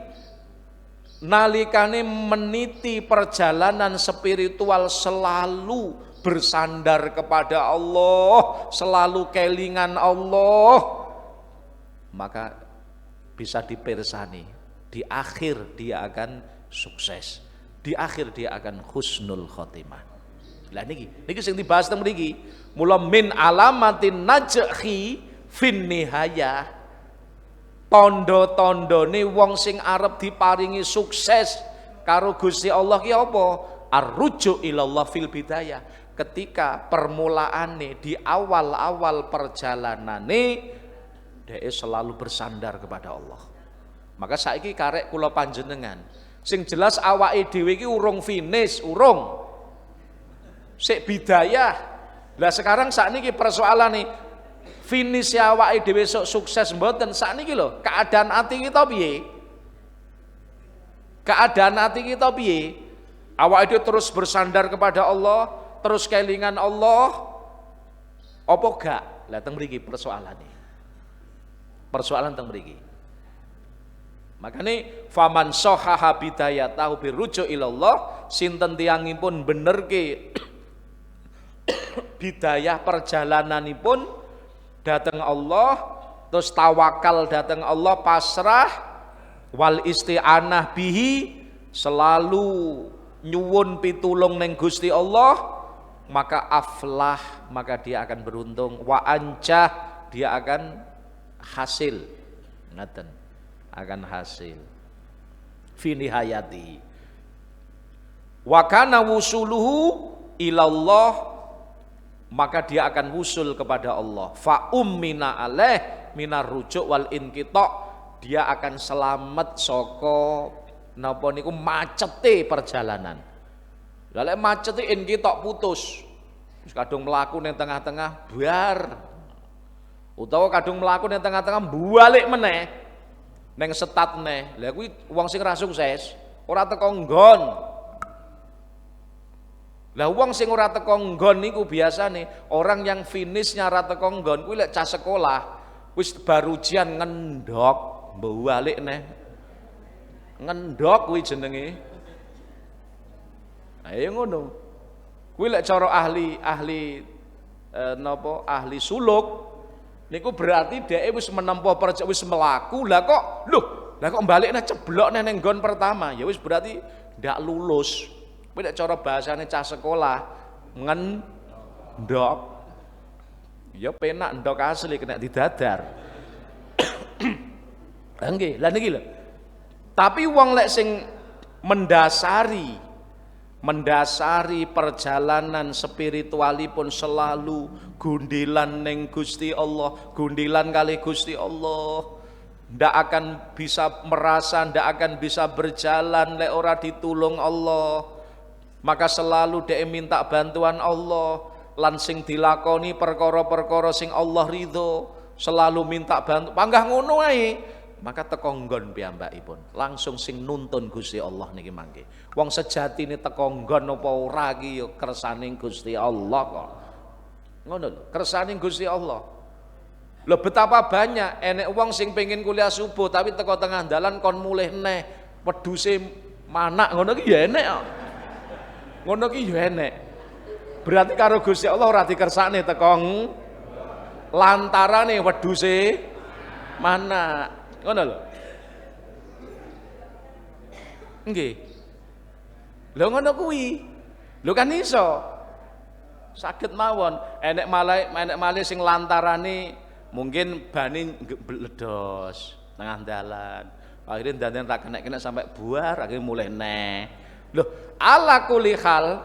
nalikane meniti perjalanan spiritual selalu bersandar kepada Allah, selalu kelingan Allah, maka bisa dipirsani di akhir dia akan sukses, di akhir dia akan husnul khotimah. Lah niki sing dibahas teng mriki, mula min alamatin najhi fin nihayah. Tondo-tondone wong sing arep diparingi sukses karo Gusti Allah ki apa? Ar-rujuk ilallah fil bidayah. Ketika permulaane di awal-awal perjalanane dhek selalu bersandar kepada Allah. Maka saiki karek kula panjenengan, sing jelas awake dhewe iki urung finish, urung. Sik bidayah. Lah sekarang sakniki persoalane finish awake dhewe sok sukses mboten sakniki lho, keadaan ati kita piye? Keadaan hati kita piye? Awak itu terus bersandar kepada Allah, terus kelingan Allah, apa gak? Lah teng mriki persoalane. Persoalan teng mriki. Makane faman sahaha bidayatahu birujuk ilallah, sinten tiyangipun benerke bidayah perjalananipun dateng Allah, terus tawakal dateng Allah, pasrah wal isti'anah bihi, selalu nyuwun pitulung neng Gusti Allah, maka aflah, maka dia akan beruntung, wa ancah, dia akan hasil, ngaten, akan hasil fi nihayati, wa kana wusuluhu ilallah, maka dia akan wusul kepada Allah, fa ummina alaih minar rujuk wal inqita, dia akan selamat saka napa niku macete perjalanan. Lah lek macete inqitok putus, wis kadung mlaku ning tengah-tengah bar, utawa kadung mlaku ning tengah-tengah balik meneh ning setat neh. Lah kuwi wong sing ra sukses, ora teko nggon. Lah wong sing ora teko nggon niku biasane orang yang finishnya ora teko nggon kuwi lek cah sekolah wis baru ujian ngendok, balik neh. Ngendok kuwi jenenge. Ayo ngono. Kuwi lek cara ahli ahli suluk niku berarti dhek wis menempuh wis melaku, lah kok balikne ceblok nang nggon pertama, ya wis berarti ndak lulus. Kuwi lek cara bahasane cah sekolah ngendok. Ya penak ndok asli kena didadar. Lah nggih, lah niki lho. Tapi wong lek sing mendasari perjalanan spiritualipun selalu gundilan ning Gusti Allah, gundilan kali Gusti Allah, ndak akan bisa merasa, ndak akan bisa berjalan lek ora ditulung Allah. Maka selalu dhek minta bantuan Allah, lan sing dilakoni perkara-perkara sing Allah ridho, selalu minta bantu. Panggah ngono ae. Maka teko nggon piyambakipun langsung sing nuntun Gusti Allah niki mangke. Wong sejatine teko nggon apa ora iki ya kersaning Gusti Allah kok. Ngono lho, kersaning Gusti Allah. Lho betapa banyak enek wong sing pengen kuliah subuh tapi teko tengah dalan kon mulih neh, wedhuse manak ngono ki ya enek kok. Ngono ki ya enek. Berarti karo Gusti Allah ora dikersakne teko lantarane wedhuse manak. Ngono lho. Nggih. Lho ngono kuwi. Lho kan iso. Saged mawon. Enek malih sing lantarane mungkin bani bledos tengah dalan. Akhirnya dandan ra kena sampai buar, akhirnya mulai neh. Lho, ala kulli hal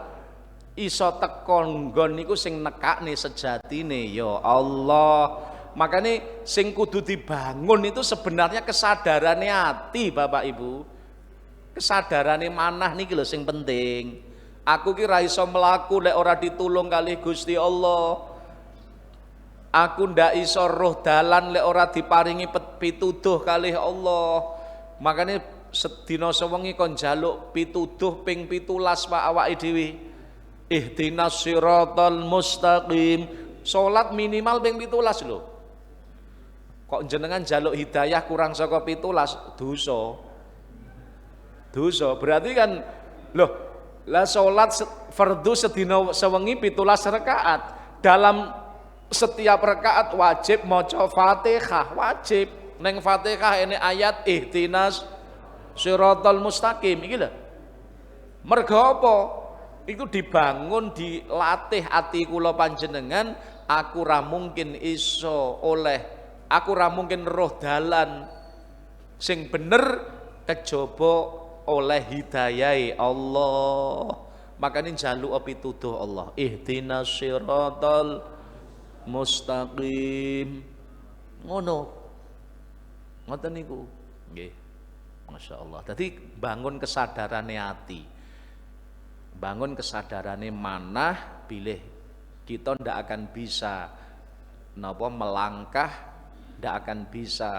iso teko nggon niku sing nekakne sejatine ya Allah. Makanya sing kudu dibangun itu sebenarnya kesadarannya hati, Bapak Ibu. Kesadarannya manah niki lho sing penting. Aku ki ra iso mlaku lek ora ditulung kali Gusti Allah. Aku ndak iso roh dalan lek ora diparingi pituduh kali Allah. Makanya sedina sewengi kon njaluk pituduh ping 17 Pak awake dhewe. Ihdinas siratal mustaqim. Salat minimal ping 17 lho. Kok jenengan jaluk hidayah kurang saka 17 dosa. Berarti kan loh, lah salat fardu sedina sewengi 17 rakaat. Dalam setiap rakaat wajib maca Fatihah, wajib. Neng Fatihah ini ayat ihdinas siratal mustaqim iki lho. Mergo apa? Iku dibangun, dilatih ati kula panjenengan, aku ra mungkin iso aku ra mungkin roh dalan sing bener kejaba oleh hidayah Allah. Makanya njaluk pituduh Allah, ihdinas siratal mustaqim. Ngono. Ngoten niku. Nggih. Masyaallah. Dadi bangun kesadarane ati. Bangun kesadarane manah bilih kita ndak akan bisa napa melangkah, ndak akan bisa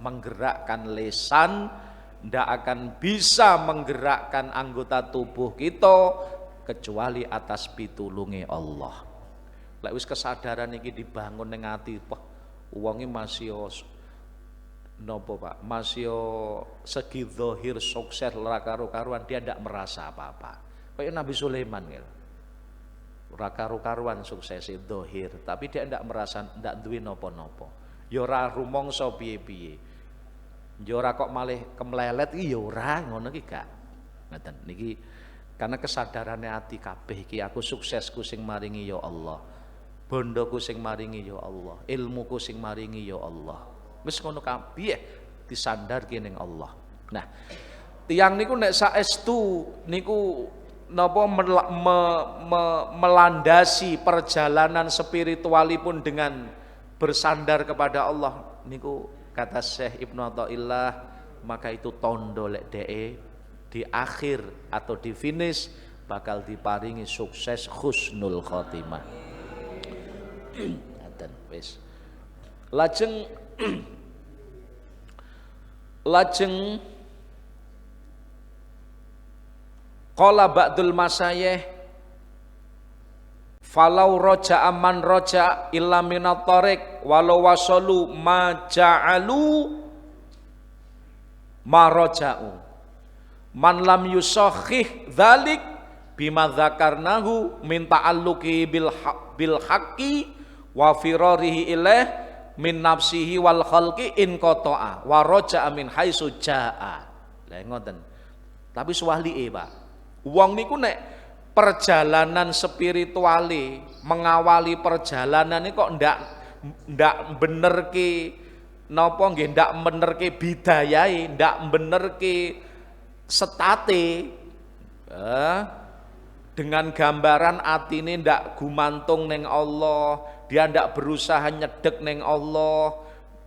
menggerakkan lisan, ndak akan bisa menggerakkan anggota tubuh kita kecuali atas pitulunge Allah. Lek wis kesadaran iki dibangun ning ati, wah wonge masih napa Pak, masih segi zahir sukses ora karo-karuan, dia ndak merasa apa-apa. Kayak Nabi Sulaiman gitu. Ora karo-karuan suksese zahir, tapi dia ndak merasa, ndak duwe napa-napa. Ya ora rumangsa piye-piye. Ya ora kok malih kemlelet iki ya ora ngono iki gak. Ngoten niki karena kesadarannya ati kabeh iki aku suksesku sing maringi ya Allah. Bondoku sing maringi ya Allah, ilmuku sing maringi ya Allah. Wis ngono kabeh disandarke ning Allah. Nah, tiyang niku nek saestu niku napa melandasi perjalanan spiritualipun dengan bersandar kepada Allah niku kata Syekh Ibnu Athaillah, maka itu tondo lek dhek di akhir atau di finish bakal diparingi sukses husnul khotimah. Ngaten wis. Lajeng qala ba'dul masayih falau roja aman roja illa minat tariq walau wasalu ma ja'alu ma roja'u man lam yusakhih dzalik bima dzakarnahu min ta'alluqi bil haqqi wa firarihi ilaih min nafsihi wal khalqi in qata'a wa roja'a min haitsu ja'a. Lah ngoten. Tapi suwalike Pak, wong niku nek perjalanan spirituale mengawali perjalanan ini kok ndak benerke napa nggih, ndak benerke bidayahe, ndak benerke setate, dengan gambaran atine ndak gumantung ning Allah, dia ndak berusaha nyedek ning Allah,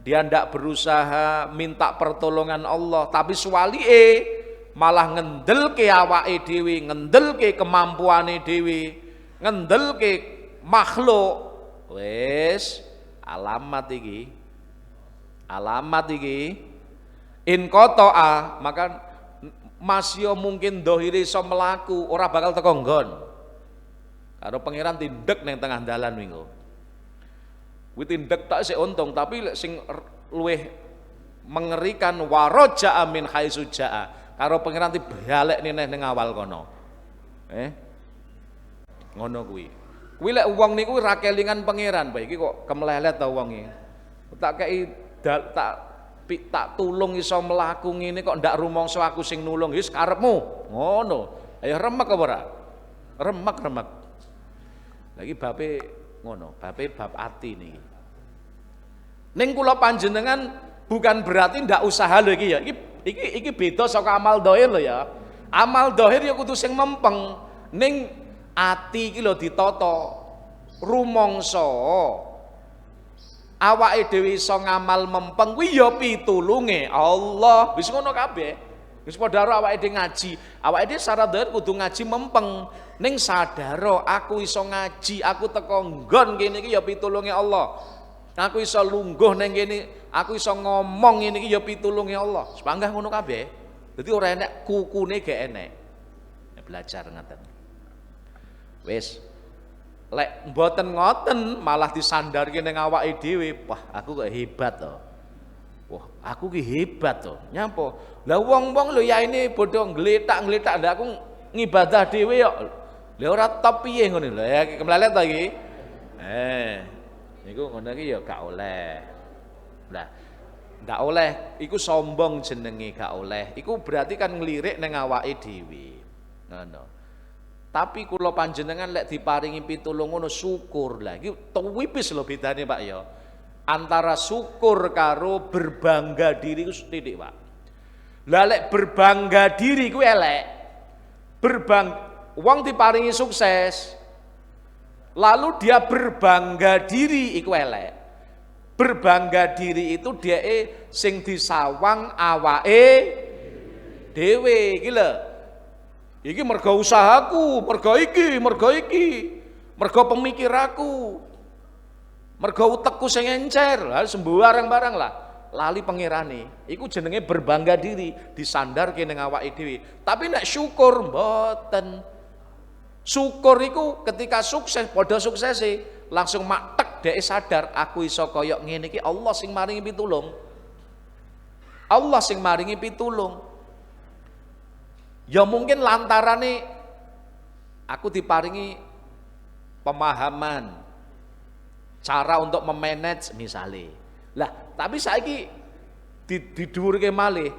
dia ndak berusaha minta pertolongan Allah, tapi suwalike malah ngendelke awake dhewe, ngendelke kemampuane dhewe, ngendelke makhluk. Wis alamat iki. Alamat iki in qata'a, maka masih mungkin dohiri iso melaku, ora bakal teko nggon. Karo pangeran tindek ning tengah dalan minggu. Kuwi tindek tak sik untung, tapi sing luweh mengerikan waraja min haitsu jaa. Karo pangeran dibalik neh ning awal kono. Ngono kuwi. Kuwi lek wong niku ra kelingan pangeran, bae iki kok kemlelet ta wong iki. Tak kei tak tulung iso mlaku ngene kok ndak rumangsa aku sing nulung. Wis karepmu. Ngono. Ayo remek apa ora? Remek. Lagi bape ngono, bape bab ati niki. Ning kula panjenengan bukan berarti ndak usaha lho iki ya. Iki beda saka amal dohir lho ya. Amal dohir ya kudu sing mempeng. Ning ati iki lho ditata. Rumangsa awake dhewe iso ngamal mempeng kuwi ya pitulunge Allah. Wis ngono kabeh. Wis padha karo awake dhewe ngaji. Awake dhewe secara dohir kudu ngaji mempeng. Ning sadaro aku iso ngaji, aku teko nggon kene iki ya pitulunge Allah. Aku iso lungguh ning kene, aku iso ngomong ngene iki ya pitulunge Allah. Sepanggah ngono kabeh. Dadi ora enek kukune gak enek. Ya, belajar ngaten. Wis. Lek mboten ngoten malah disandarke ning awake dhewe. Wah, aku kok hebat to. Wah, aku ki hebat to. Nyapa? Lah wong-wong lho ya ini bodho ngletak-ngletak ndak aku ngibadah dhewe kok. Lah ora top piye ngono lho. Ya kemlelet to iki. Niku ngono iki ya gak oleh. Lah, gak oleh, iku sombong jenenge gak oleh. Iku berarti kan nglirik ning awake dhewe. Ngono. Tapi kula panjenengan lek diparingi pitulung ngono syukur. Lah iki tuwipis lho bedane Pak ya. Antara syukur karo berbangga diri ku sithik Pak. Lah lek berbangga diri ku elek. Wong diparingi sukses. Lalu dia berbangga diri iku elek. Berbangga diri itu dia sing disawang awake dhewe iki lho. Iki mergo usahaku, mergo iki, mergo pemikiraku. Mergo utekku sing encer, sembarang-barang lah. Lali pangerane. Iku jenenge berbangga diri, disandarke ning awake dhewe. Tapi nek syukur mboten. Syukur iku ketika sukses, padha suksese, langsung mak tek dhek sadar aku iso kaya ngene iki Allah sing maringi pitulung. Allah sing maringi pitulung. Ya mungkin lantarane aku diparingi pemahaman cara untuk memanage misalnya. Lah, tapi saiki didhuwurke malih.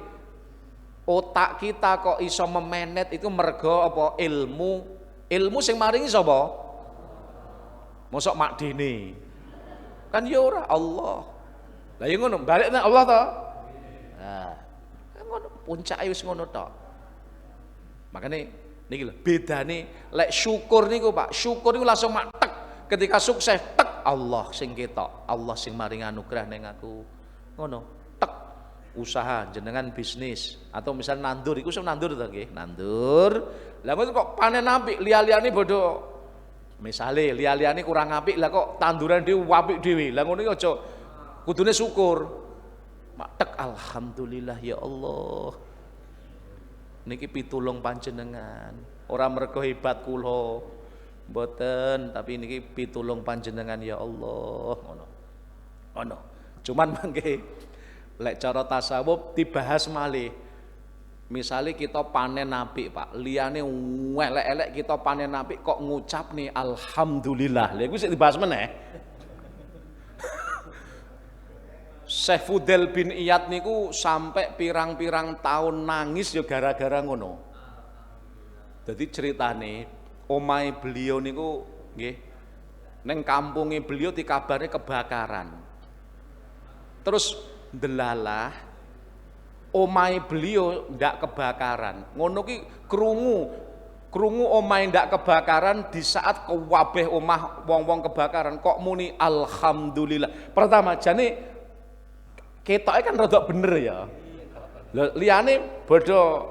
Otak kita kok iso memanage itu mergo apa? Ilmu. Ilmu sing maringi sapa? Mosok mak dene. Kan ya ora Allah. Lah ya ngono, balik nang Allah to. Nah, ngono puncake wis ngono tok. Makane niki lho bedane lek syukur niku Pak, syukur niku langsung mak tek ketika sukses tek Allah sing ketok, Allah sing maring anugerah ning aku. Ngono, tek usaha jenengan bisnis atau misal nandur iku sing nandur to nggih, nandur. Lah kok panen apik, liya-liyane bodho. Misale liya-liyane kurang apik, lah kok tanduran dhewe apik dhewe. Lah ngono iki aja kudune syukur. Mak tek alhamdulillah ya Allah. Niki pitulung panjenengan, ora mergo hebat kula, mboten, tapi niki pitulung panjenengan ya Allah, ngono. Ngono. Cuman mangke lek cara tasawuf dibahas malih. Misale kita panen apik, Pak, liyane elek-elek kita panen apik kok ngucap nih alhamdulillah. Lha iku sik dibahas meneh. Syekh Fudel bin Iyad niku sampai pirang-pirang tahun nangis ya gara-gara ngono. Jadi ceritane omahe beliau niku nggih ning kampunge beliau dikabari kebakaran. Terus ndelalah omahe beliau ndak kebakaran. Ngono ki krungu omahe ndak kebakaran di saat kewabeh omah wong-wong kebakaran kok muni alhamdulillah. Pertama jane ketoknya kan rada bener ya. Liyane bodho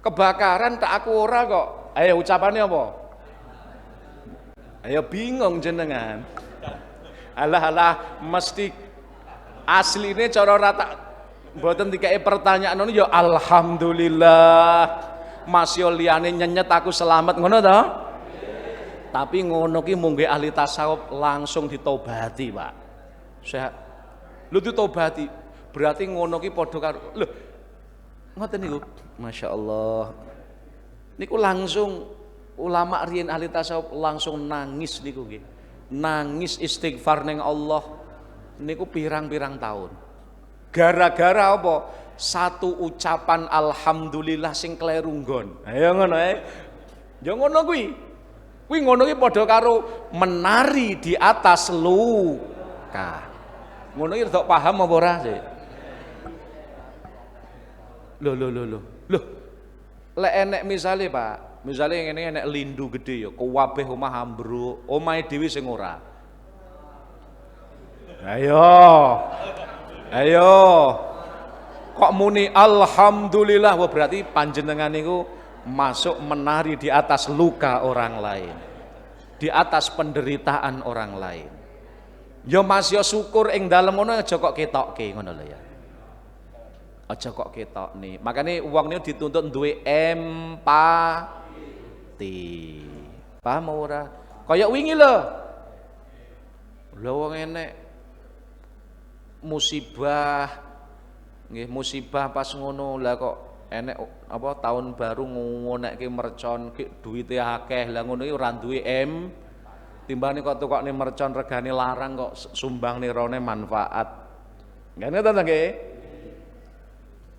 kebakaran tak aku ora kok. Ayo ucapannya apa? Ayo bingung jenengan. Alah mesti asline cara rata mboten dikeki pertanyaan ngono ya alhamdulillah. Mas yo liyane nyenyet aku selamat ngono to? Tapi ngono ki mung ahli tasawuf langsung ditobati, Pak. Saya lho ditobati, berarti ngono ki padha karo lho ngoten niku masyaallah niku langsung ulama riyen ahli tasawuf langsung nangis niku nggih, nangis istighfar ning Allah niku pirang-pirang tahun gara-gara apa? Satu ucapan alhamdulillah sing kleru nggon. Ayo ngono ya ngono kuwi ngono ki padha karo menari di atas luka. Ngono iki rada paham apa ora sih? Loh. Lek enek misale, Pak, misale ngene enek lindu gede ya, kuwabeh omah ambruk, omahe dhewe sing ora. Ayo. Kok muni alhamdulillah, wah berarti panjenengan niku masuk menari di atas luka orang lain. Di atas penderitaan orang lain. Ya Mas ya syukur ing dalem ngono aja kok ketokke ngono lho ya. Aja kok ketokne. Makane wong niku dituntut duwe empati. Paham ora? Kaya wingi lho. Lho wong enek musibah nggih musibah pas ngono lah kok enek apa tahun baru ngonekke mercon duwite akeh. Lah ngono iki ora duwe timbang kok tukokne mercon regane larang kok sumbang nirone manfaat. Ngene ta nggih?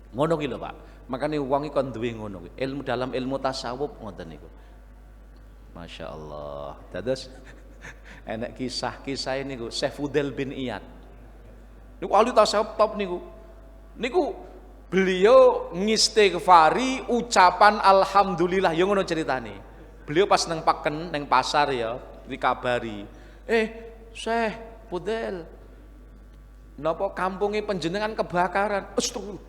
Ngono ki lho, Pak. Makane wong iki kon duwe ngono kuwi. Ilmu dalam ilmu tasawuf ngoten niku. Masyaallah. Dados enek kisah-kisah niku Syekh Fudel bin Iyad. Niku ahli tasawuf top niku. Niku beliau ngistighfari ucapan alhamdulillah ya ngono ceritane. Beliau pas nang paken nang pasar ya dikabari, Syekh Fudel, napa kampungnya panjenengan kebakaran? Astagfirullah.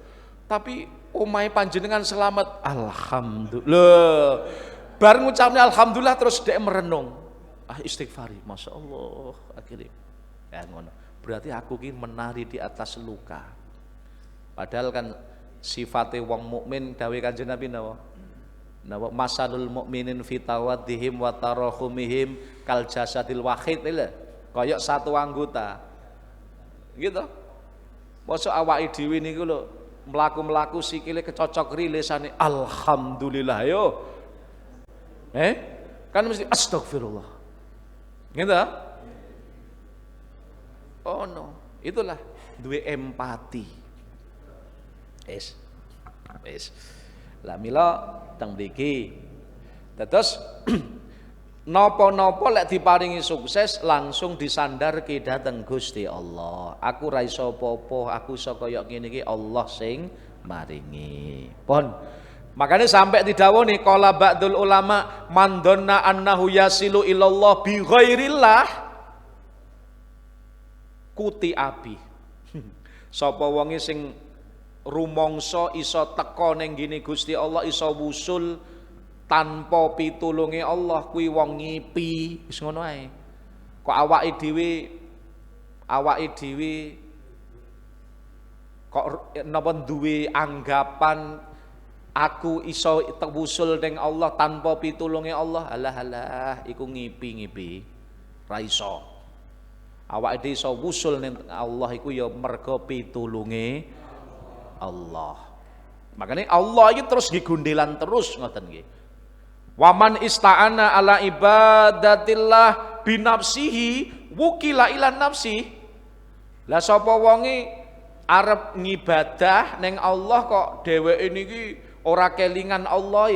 Tapi omahe panjenengan selamat. Alhamdulillah. Bar ngucapnya alhamdulillah terus dia merenung. Istighfari, masya Allah. Akhirnya Ya ngono. Berarti aku ki menari di atas luka. Padahal kan sifatnya wong mukmin dawuh Kanjeng Nabi napa? Napa masalul mukminin fi tawaddihim wa tarahumihim kal jasadil wahid lho. Kaya satu anggota. Gitu. Mosok awake dhewe niku lho mlaku-mlaku sikile kecocok rilisane alhamdulillah yo. Kan mesti astagfirullah. Gitu. Oh no, itulah duwe empati. Wis. Lah mila teng mriki. Terus napa-napa lek diparingi sukses langsung disandarke dhateng Gusti Allah. Aku ra iso apa-apa, aku iso kaya ngene iki Allah sing maringi. Pun makanya sampai didhawuhi qala ba'dul ulama man dhanna annahu yasilu ilallah bi ghairillah kuti abi. Sapa wonge sing rumangsa iso teka ning gene Gusti Allah, iso wusul tanpa pitulunge Allah, kuwi wong ngipi. Wis ngono ae. Kok awake dhewe kok napa duwe anggapan aku iso wusul ning Allah tanpa pitulunge Allah. Alah iku ngipi-ngipi. Ra iso. Awake dhewe iso wusul ning Allah iku ya merga pitulunge Allah. Makanya Allah iki terus digundelan terus ngoten nggih. Waman ista'ana ala ibadatillah binafsihi wukila ila nafsi. Lah sapa wonge arep ngibadah ning Allah kok dheweke niki ora kelingan Allah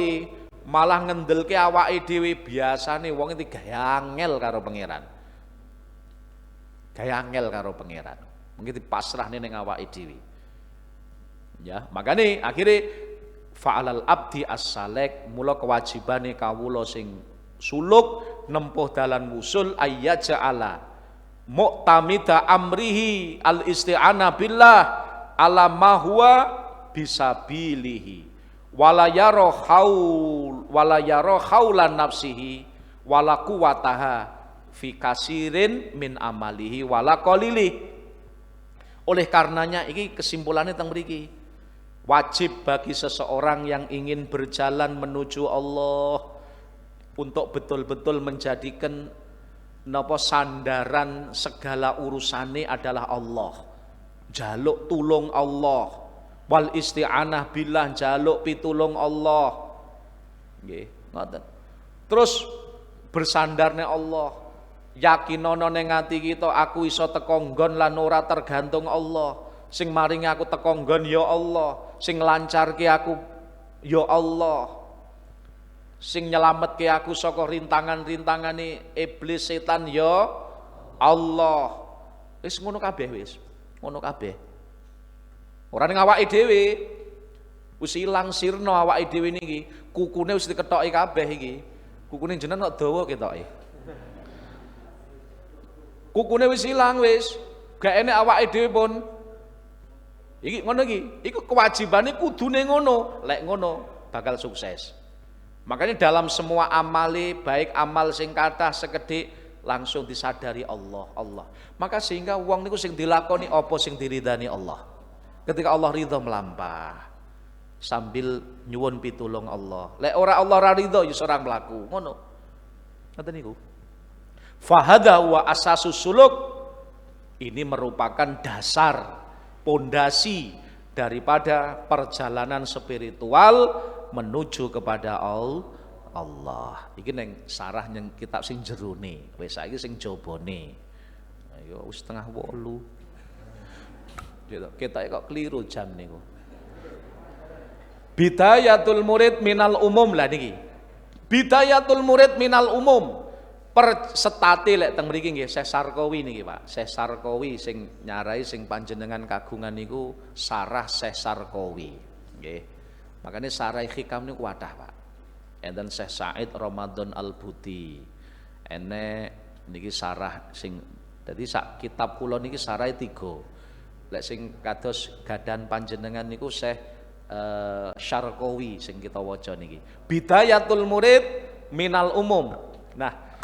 malah ngendelke awake dhewe. Biasane wong iki gaya angel karo pangeran. Gaya angel karo pangeran. Mungkin dipasrahne ning awake dhewe. Ya, makane akhire fa'alal abdi as-salek mula kewajibane kawula sing suluk nempuh dalan wusul ayyaja'ala mu'tamida amrihi al-isti'ana billah ala ma huwa bisabilihi wala yara khaulan nafsihi wala quwataha fi kasirin min amalihi wala qalili. Oleh karenanya iki kesimpulannya teng mriki. Wajib bagi seseorang yang ingin berjalan menuju Allah untuk betul-betul menjadikan napa sandaran segala urusane adalah Allah. Jaluk tulung Allah. Wal isti'anah billah, jaluk pitulung Allah. Nggih, ngoten. Terus bersandarne Allah. Yakinono ning ati kita aku iso teka nggon lan ora tergantung Allah. Sing maringi aku teka nggon ya Allah, sing nglancarke aku ya Allah, sing nyelametke aku saka rintangan-rintangane iblis setan ya Allah. Wis ngono kabeh wis. Ngono kabeh. Ora ning awake dhewe. Wis ilang sirna awake dhewe niki, kukune wis diketoki kabeh iki. Kukune jenengan kok dawa ketoke. Kukune wis ilang wis. Gak enek awake dhewe pun. Iki ngono iki, iku kewajibane kudune ngono. Lek ngono bakal sukses. Makanya dalam semua amali, baik amal sing kathah sekedhik langsung disadari Allah. Maka sehingga wong niku sing dilakoni apa sing diridani Allah. Ketika Allah ridho melampah sambil nyuwun pitulung Allah. Lek ora Allah ra ridho ya ora mlaku. Ngono. Ngoten niku. Fahadha wa asasus suluk. Ini merupakan dasar pondasi daripada perjalanan spiritual menuju kepada Allah. Iki neng sarah yang kitab sing jerone, wis saiki sing jabane. Ayo wis 7:30. Gitu. Kita kok keliru jam niku. Bidayatul murid minal umum lah niki. Bidayatul murid minal umum. Perstate lek teng mriki nggih Syekh Sarkowi niki Pak. Syekh Sarkowi sing nyarai sing panjenengan kagungan niku sarah Syekh Sarkowi. Nggih. Makane sarah hikam niku kathah Pak. Enten Syekh Said Ramadan Al-Buti. Enek niki sarah sing dadi sak kitab kula niki sarah 3. Lek sing kados gadan panjenengan niku Syekh Syarkowi sing kita waca niki. Bidayatul murid minal umum. Nah,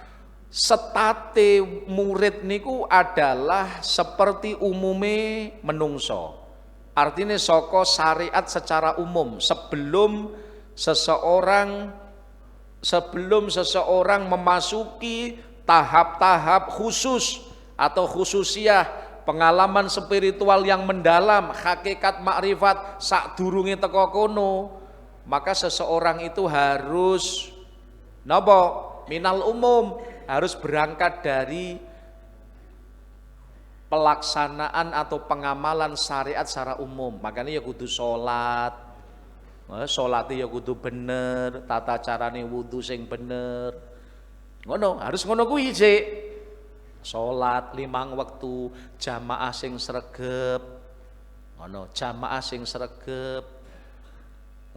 setate murid niku adalah seperti umume menungso. Artinya saka syariat secara umum sebelum seseorang memasuki tahap-tahap khusus atau khususiah pengalaman spiritual yang mendalam, hakikat makrifat sakdurunge teka kono, maka seseorang itu harus napa? Minal umum, harus berangkat dari pelaksanaan atau pengamalan syariat secara umum. Makanya ya kudu salat. Salate ya kudu bener, tata carane wudu sing bener. Ngono, harus ngono kuwi sik. Salat 5 wektu, jamaah sing sregep. Ngono, jamaah sing sregep.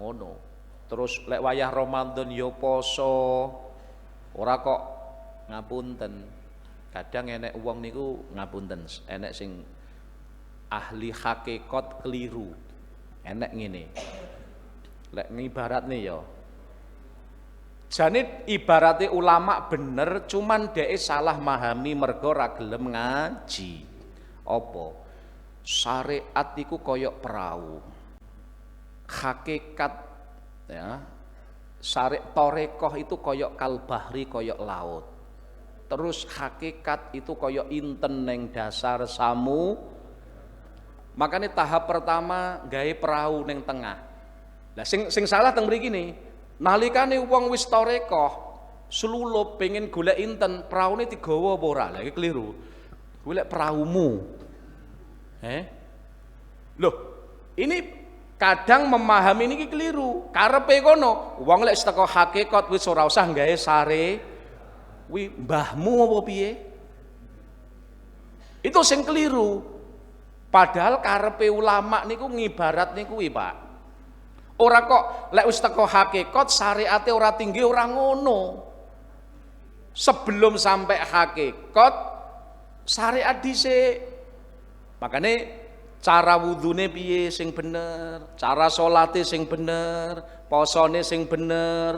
Ngono. Terus lek wayah Ramadan ya poso. Ora kok ngapunten. Kadang enek wong niku ngapunten, enek sing ahli hakikat keliru. Enek ngene. Lek ngibaratne ya. Jane ibarate ulama bener, cuman dhek salah mahami mergo ra gelem ngaji. Apa? Syariat iku koyok perahu. Hakikat ya. Syariat torekoh itu koyok kalbahri, koyok laut. Terus hakikat itu koyok inten neng dasar samu. Makanya tahap pertama gawe perahu neng tengah. Lah sing salah teng mriki nih. Nalikane wong wis torekoh, selulup pengen golek inten, praune digawa apa ora? Lah iki keliru. Golek perahumu. Loh, ini kadang memahami ini keliru. Karepe kono, wong lek teko hakikat wis ora usah gawe sare. Wi mbahmu apa piye? Itu sing keliru. Padahal karepe ulama niku ngibarat niku kuwi, Pak. Ora kok lek wis teko hakikat syariate ora tinggi ora ngono. Sebelum sampai hakikat syariat dhisik. Makane cara wudune piye sing bener, cara salate sing bener, posone sing bener.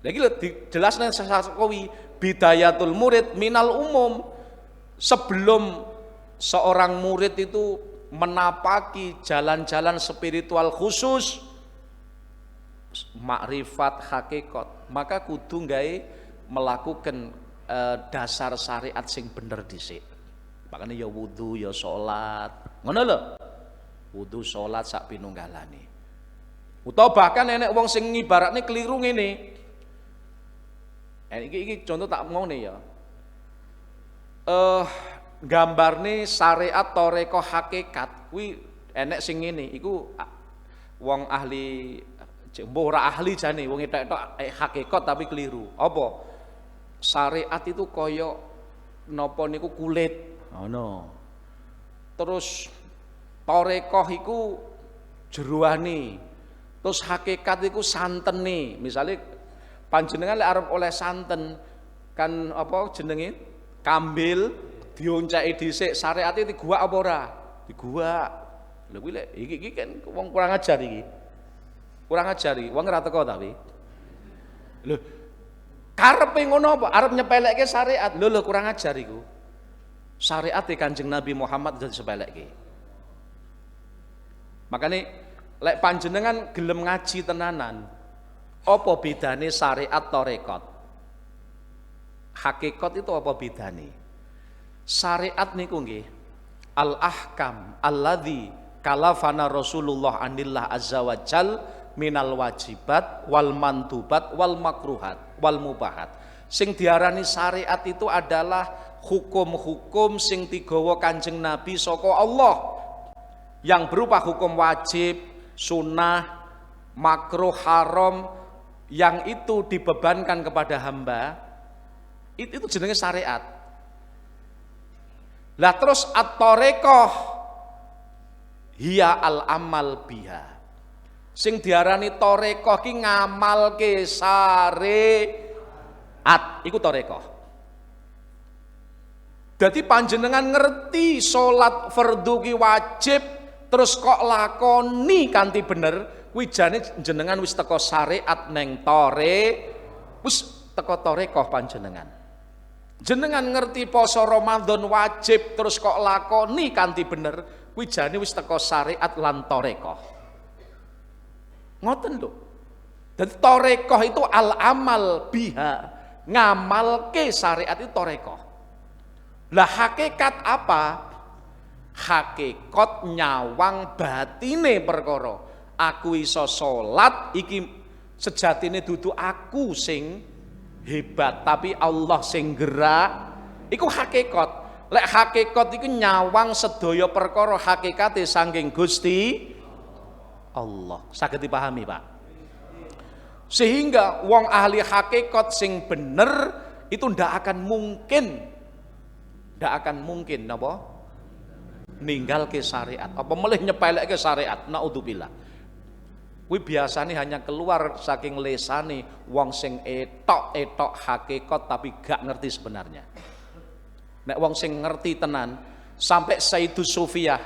Lagi lho dijelasne sasakowi bidayatul murid minal umum. Sebelum seorang murid itu menapaki jalan-jalan spiritual khusus makrifat hakikat, maka kudu gawe melakukan dasar syariat sing bener dhisik. Makanya ya wudu ya salat. Ngono lho. Wudu salat sak pinunggalane. Utawa bahkan enek wong sing ngibaratne keliru ngene. Iki contoh tak ngomong nih ya. Gambarne syariat toreko hakikat kuwi enek sing ngene iku wong ahli mbok ora ahli jane wong etok hakikat tapi keliru. Apa? Syariat itu kaya napa niku kulit. Ngono. Terus toreko iku jeroane. Terus hakikat iku santene. Misale panjenengan lek arep oleh santen kan apa jenenge? Kambil dionceki dhisik syariate diguak apa ora? Diguak. Lha kuwi lek iki kan wong kurang ajar iki. Kurang ajar iki, wong ora teko tapi. Lho, karepe ngono apa? Arep nyepelekke syariat. Lho kurang ajar iku. Syariat Kanjeng Nabi Muhammad dadi sepelekke. Makane lek panjenengan gelem ngaji tenanan, apa bedane syariat tarekat? Hakikat itu apa bedane? Syariat niku nggih al-ahkam alladzi kalafana Rasulullah anillah azza wa jal minal wajibat wal mandubat wal makruhat wal mubahat. Sing diarani syariat itu adalah hukum-hukum sing digawa Kanjeng Nabi saka Allah yang berupa hukum wajib, sunnah, makruh, haram yang itu dibebankan kepada hamba. Itu jenenge syariat. Lah terus at-tariqah hiya al-amal biha. Sing diarani tariqah ki ngamalke syariat, iku tariqah. Dadi panjenengan ngerti salat fardhu ki wajib terus kok lakoni kanthi bener, kuwi jane jenengan wis teko syariat neng tore, wis teko tariqah panjenengan. Jenengan ngerti poso Ramadan wajib terus kok lakoni kanthi bener, kuwi jane wis teko syariat lan tarekah. Ngoten lho. Dadi tarekah itu al amal biha, ngamalke syariat itu tarekah. Lah hakikat apa? Hakikat nyawang batine perkara. Aku iso salat iki sejatine dudu aku sing hebat, tapi Allah sing gerak. Iku hakikat. Lek hakikat iku nyawang sedaya perkara hakikate saking Gusti Allah. Saged dipahami, Pak? Sehingga wong ahli hakikat sing bener itu ndak akan mungkin napa? Ninggalke syariat. Apa melih nyepelekke syariat? Naudzubillah. Kuwi biasane hanya keluar saking lesane wong sing etok hakikat tapi gak ngerti sebenarnya. Nek wong sing ngerti tenan, sampai Sayyidus Sufiyah,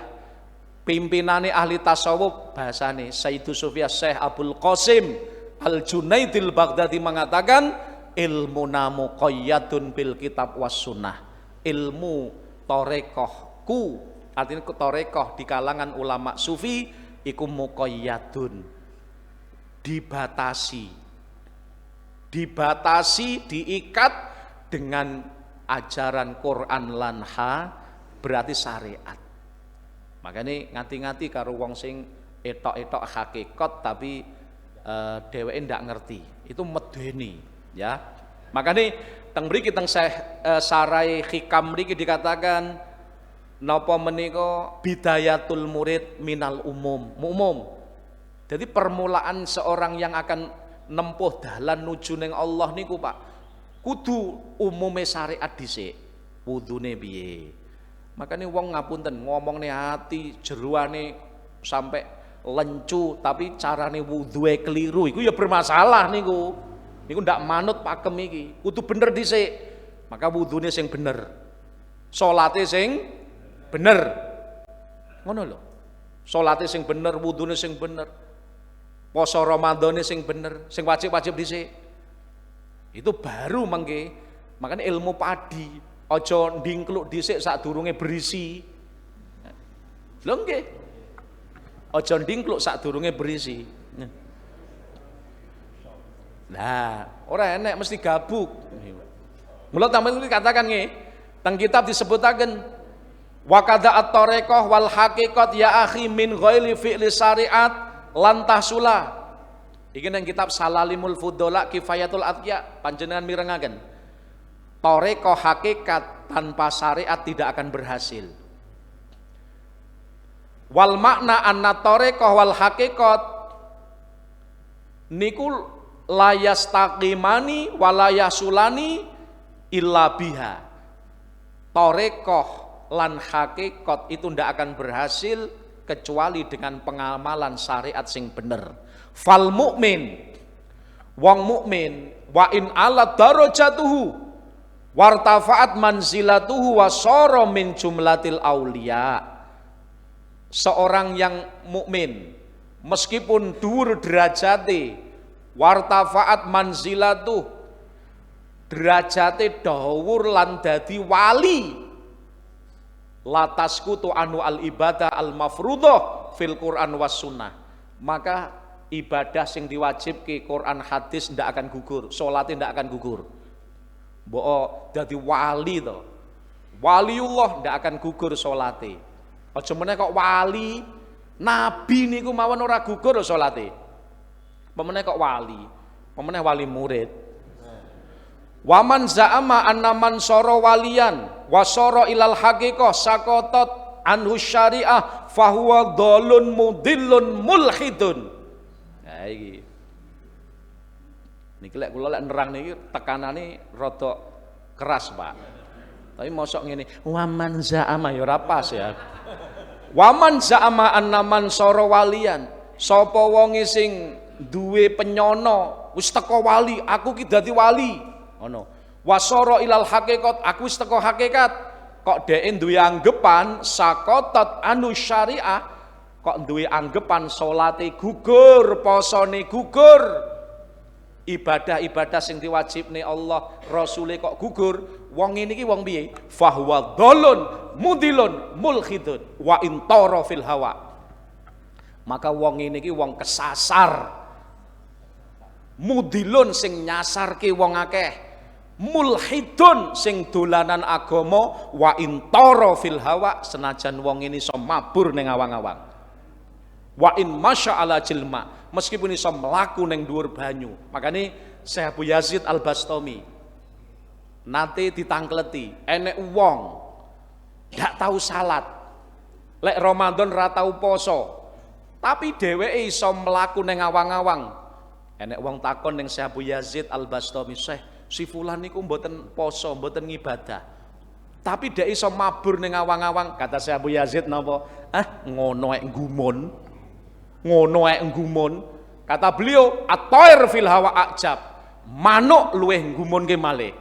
pimpinane ahli tasawuf, bahasane Sayyidus Sufiyah Syekh Abdul Qasim Al-Junaidil Baghdadi mengatakan, ilmuna muqayyadun bil kitab was sunnah. Ilmu tarekahku, artinya tarekah di kalangan ulama sufi iku muqayyadun, dibatasi, diikat dengan ajaran Quran lan berarti syariat. Makanya ngati-ngati karo wong sing etok-etok hakikat tapi dheweke ndak ngerti, itu medeni ya. Makanya teng mriki teng Sarai Hikam mriki dikatakan napa menika bidayatul murid minal umum. Jadi permulaan seorang yang akan nempuh dalan nuju ning Allah niku Pak, kudu umume syariat dhisik. Wudune piye? Makanya wong ngapunten ngomongne hati jeruane sampai lencu tapi carane wuduhe keliru iku ya bermasalah niku. Niku ndak manut pakem iki. Kudu bener dhisik. Maka wudune sing bener. Salate sing bener. Ngono lho. Salate sing bener, wudune sing bener. Poso Ramadhane sing bener, sing wajib-wajib dhisik. Itu baru mangke. Makanya ilmu padi aja ndingkluk dhisik sadurunge berisi. Lho nggih. Aja ndingkluk sadurunge berisi. Nah, ora enek mesti gabuk. Mula tamen dikatakan nggih, teng kitab disebutaken wa kadza at-tariqah wal haqiqat ya akhi min ghairi fi'li syariat lantah sula. Iki nang kitab Salalimul Fudola Kifayatul Atqiya panjenengan mirengaken. Tarekah hakikat tanpa syariat tidak akan berhasil. Wal makna anna tarekah wal hakikat niku layastaqimani walayasulani illa biha. Tarekah lan hakikat itu tidak akan berhasil kecuali dengan pengamalan syariat sing bener. Fal mukmin, wong mukmin wa in ala darajatuhu wartafaat manzilatuhu wa sara min jumlatil auliya. Seorang yang mukmin meskipun dhuwur derajate, wartafaat manzilatuh derajate dhuwur lan dadi wali, lataskutu anu al ibadah al mafruḍah fil Quran was sunnah, maka ibadah sing diwajibke Quran hadis ndak akan gugur, salate ndak akan gugur. Mbok dadi wali to, waliullah ndak akan gugur salate. Aja meneh kok wali nabi niku mawon ora gugur salate. Pemene kok wali, pemene wali murid. Waman za'ama anna man sara waliyan wa sara ilal haqiqah sakotot anhu syariah fahuwa dhalun mudillun mulhidun. Nah iki. Niki lek kula lek nerang niki tekanane rada keras, Pak. Tapi mosok ngene, waman za'ama ya ora pas ya. Waman za'ama anna man sara waliyan, sapa wonge sing duwe penyono wis teko wali, aku ki dadi wali. Ono wasoro ilal hakikat, aku wis teko hakikat, kok dhek duwe anggepan sakotot anu syariah, kok duwe anggepan salate gugur, posone gugur. ibadah-ibadah sing diwajibne Allah Rasule kok gugur, wong ini ki wong piye? Fahuwa dhalun mudilun mulkhidun wa intara fil hawa. Maka wong ini ki wong kesasar, mudilun sing nyasarke wong akeh, mulhidun sing dolanan agama, wa intara fil hawa senajan wong ini iso mabur ning awang-awang, wa in masya ala jilma meskipun iso mlaku ning dhuwur banyu. Makane Syekh Abu Yazid Al-Bastami nate ditangkleti enek wong ndak tahu salat, lek Ramadan ra tau poso, tapi dheweke iso mlaku ning awang-awang. Enek wong takon ning Syekh Abu Yazid Al-Bastami, "Syekh, si fulan niku mboten poso, mboten ngibadah, tapi dhek iso mabur ning awang-awang." Kata Syekh Abu Yazid napa? Ngono ae nggumun. Ngono ae nggumun. Kata beliau, "At-thair fil hawa ajab." Manuk luweh nggumunke malih.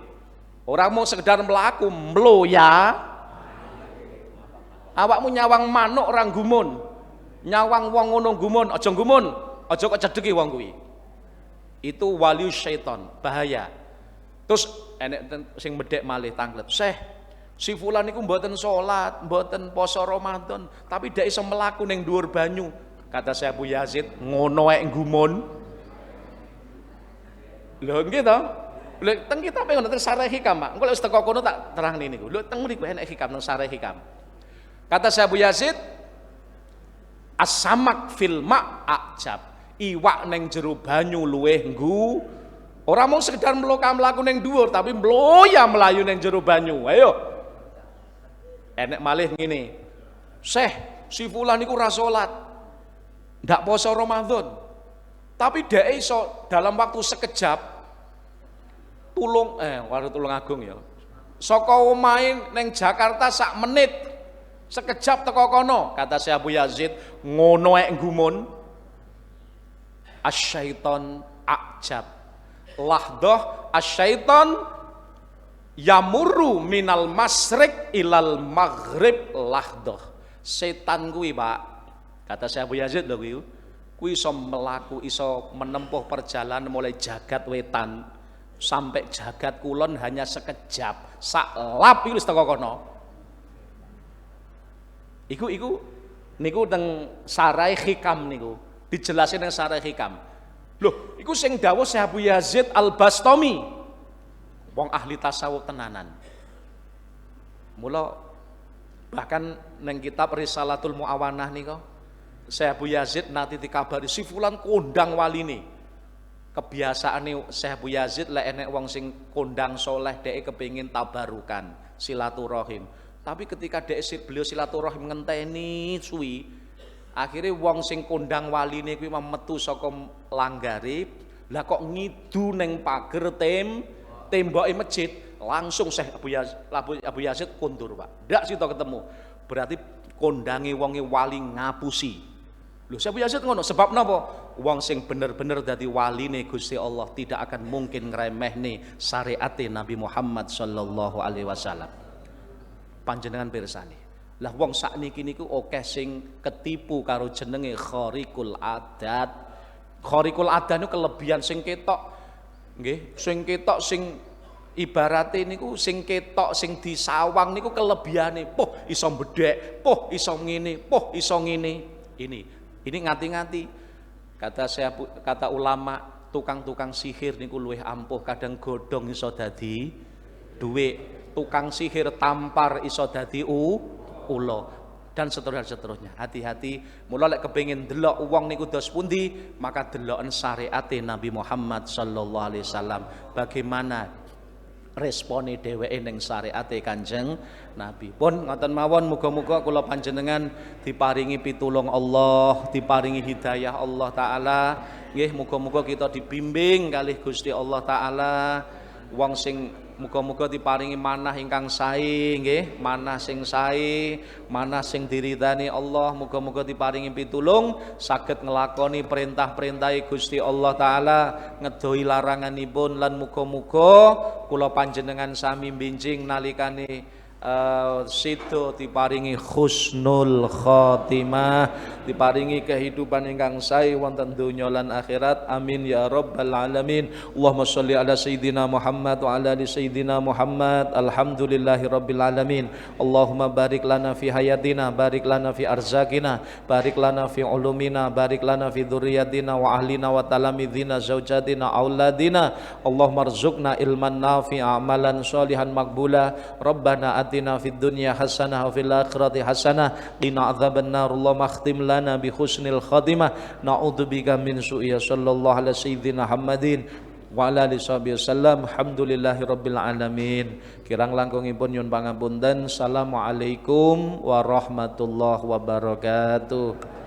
Ora mau sekedar mlaku, mloya. Awakmu nyawang manuk ora nggumun. Nyawang wong ngono gumun, aja gumun, aja kok cedheki wong kuwi. Itu wali syaiton, bahaya. Terus enek sing medhek malih tanglet, "Syekh, si fulan niku mboten salat, mboten poso Ramadan, tapi ndak iso mlaku ning dhuwur banyu." Kata Syekh Abu Yazid, "Ngono ae gumun." Lho nggih to? Lek teng kitab ngono teng Sareh Hikam, Pak. Engko lek wis teko kono tak terangni niku. Lho teng mriku enek hikam teng Sareh Hikam. Kata Syekh Abu Yazid, "As-samak fil ma' ajab." Iwak neng jero banyu luweh nggu. Ora mung sekedar mlaku neng dhuwur, tapi mloya melayu neng jero banyu. Ayo. Enek malih ngene. "Syekh, si fulan niku ora salat. Ndak poso Ramadan. Tapi dhek iso dalam waktu sekejap tulung agung ya. Saka omahe neng Jakarta sak menit. Sekejap teko kono." Kata Syekh Abu Yazid, "Ngono ae nggumun." Asyaiton ajab. Lahdoh asyaiton yamurru minal masrik ilal maghrib lahdoh. Setan kuwi, Pak. Kata Syekh Abu Yazid lho kuwi iso melaku, iso menempuh perjalanan mulai jagat wetan sampai jagat kulon hanya sekejap. Sak lap iki wis teko kono. Iku niku teng Sarai Hikam niku. Dijelasin yang Sareh Hikam. Loh, iku sing dawuh Syekh Abu Yazid Al-Bastami. Wong ahli tasawuf tenanan. Mula bahkan neng kitab Risalatul Muawanah nika Syekh Abu Yazid nanti dikabari si fulan kondang waline. Kebiasaane Syekh Abu Yazid lek enek wong sing kondang soleh dhek kepengin tabarukan, silaturahim. Tapi ketika beliau silaturahim ngenteni suwi, akhirnya wong sing kondang waline kuwi metu saka langgare, lah kok ngidu ning pager temboke masjid, langsung Syekh Abu Yazid kondur, Pak. Ndak sito ketemu. Berarti kondange wonge wali ngapusi. Lho Syekh Abu Yazid ngono, sebab napa? Wong sing bener-bener dadi waline Gusti Allah tidak akan mungkin ngremehne syariate Nabi Muhammad sallallahu alaihi wasallam. Panjenengan pirsani. Lah wong sakniki niku akeh sing ketipu karo jenenge khariqul adat. Khariqul adat niku kelebihan sing ketok. Nggih, sing ketok sing ibarate niku sing ketok sing disawang niku kelebihane. Poh iso mbedhek, poh iso ngene, poh iso ngene. Ini ngati-ngati. Kata ulama, tukang-tukang sihir niku luwih ampuh, kadang godhong iso dadi dhuwit. Tukang sihir tampar iso dadi ulo dan seterusnya. Hati-hati, mula lek kepengin delok wong niku dos pundi, maka deloken syariate Nabi Muhammad sallallahu alaihi wasallam. Bagaimana respone dheweke ning syariate Kanjeng Nabi. Pun ngoten mawon, muga-muga kula panjenengan diparingi pitulung Allah, diparingi hidayah Allah taala. Nggih, muga-muga kita dibimbing kalih Gusti Allah taala. Wong sing muga-muga diparingi manah ingkang sae nggih, manah sing sae, manah sing diridani Allah. Muga-muga diparingi pitulung saged nglakoni perintah-perintahe Gusti Allah taala, ngedoi laranganipun, lan muga-muga kula panjenengan sami binjing nalikane Sido diparingi husnul khotimah, diparingi kehidupan ingkang sae wonten donya lan akhirat. Amin ya rabbal alamin. Allahumma sholli ala sayyidina Muhammad wa ala ali sayyidina Muhammad. Alhamdulillahi rabbil alamin. Allahumma barik lana fi hayatina, barik lana fi arzakina, barik lana fi ulumina, barik lana fi dzurriyyatina wa ahlina wa talamidina zaujatina auladina. Allahumma rzuqna ilman nafi'a, amalan sholihan maqbula. Rabbana atina fid dunya hasanah wa fil akhirati hasanah qina adzabannar. Allahumma khtim lana bi husnil khatimah. Na'udzubika min su'i. Sallallahu ala sayyidina Muhammadin wa ala alihi wasallam. Alhamdulillahi rabbil alamin. Kirang langkungipun nyuwun pangapunten. Assalamualaikum warahmatullahi wabarakatuh.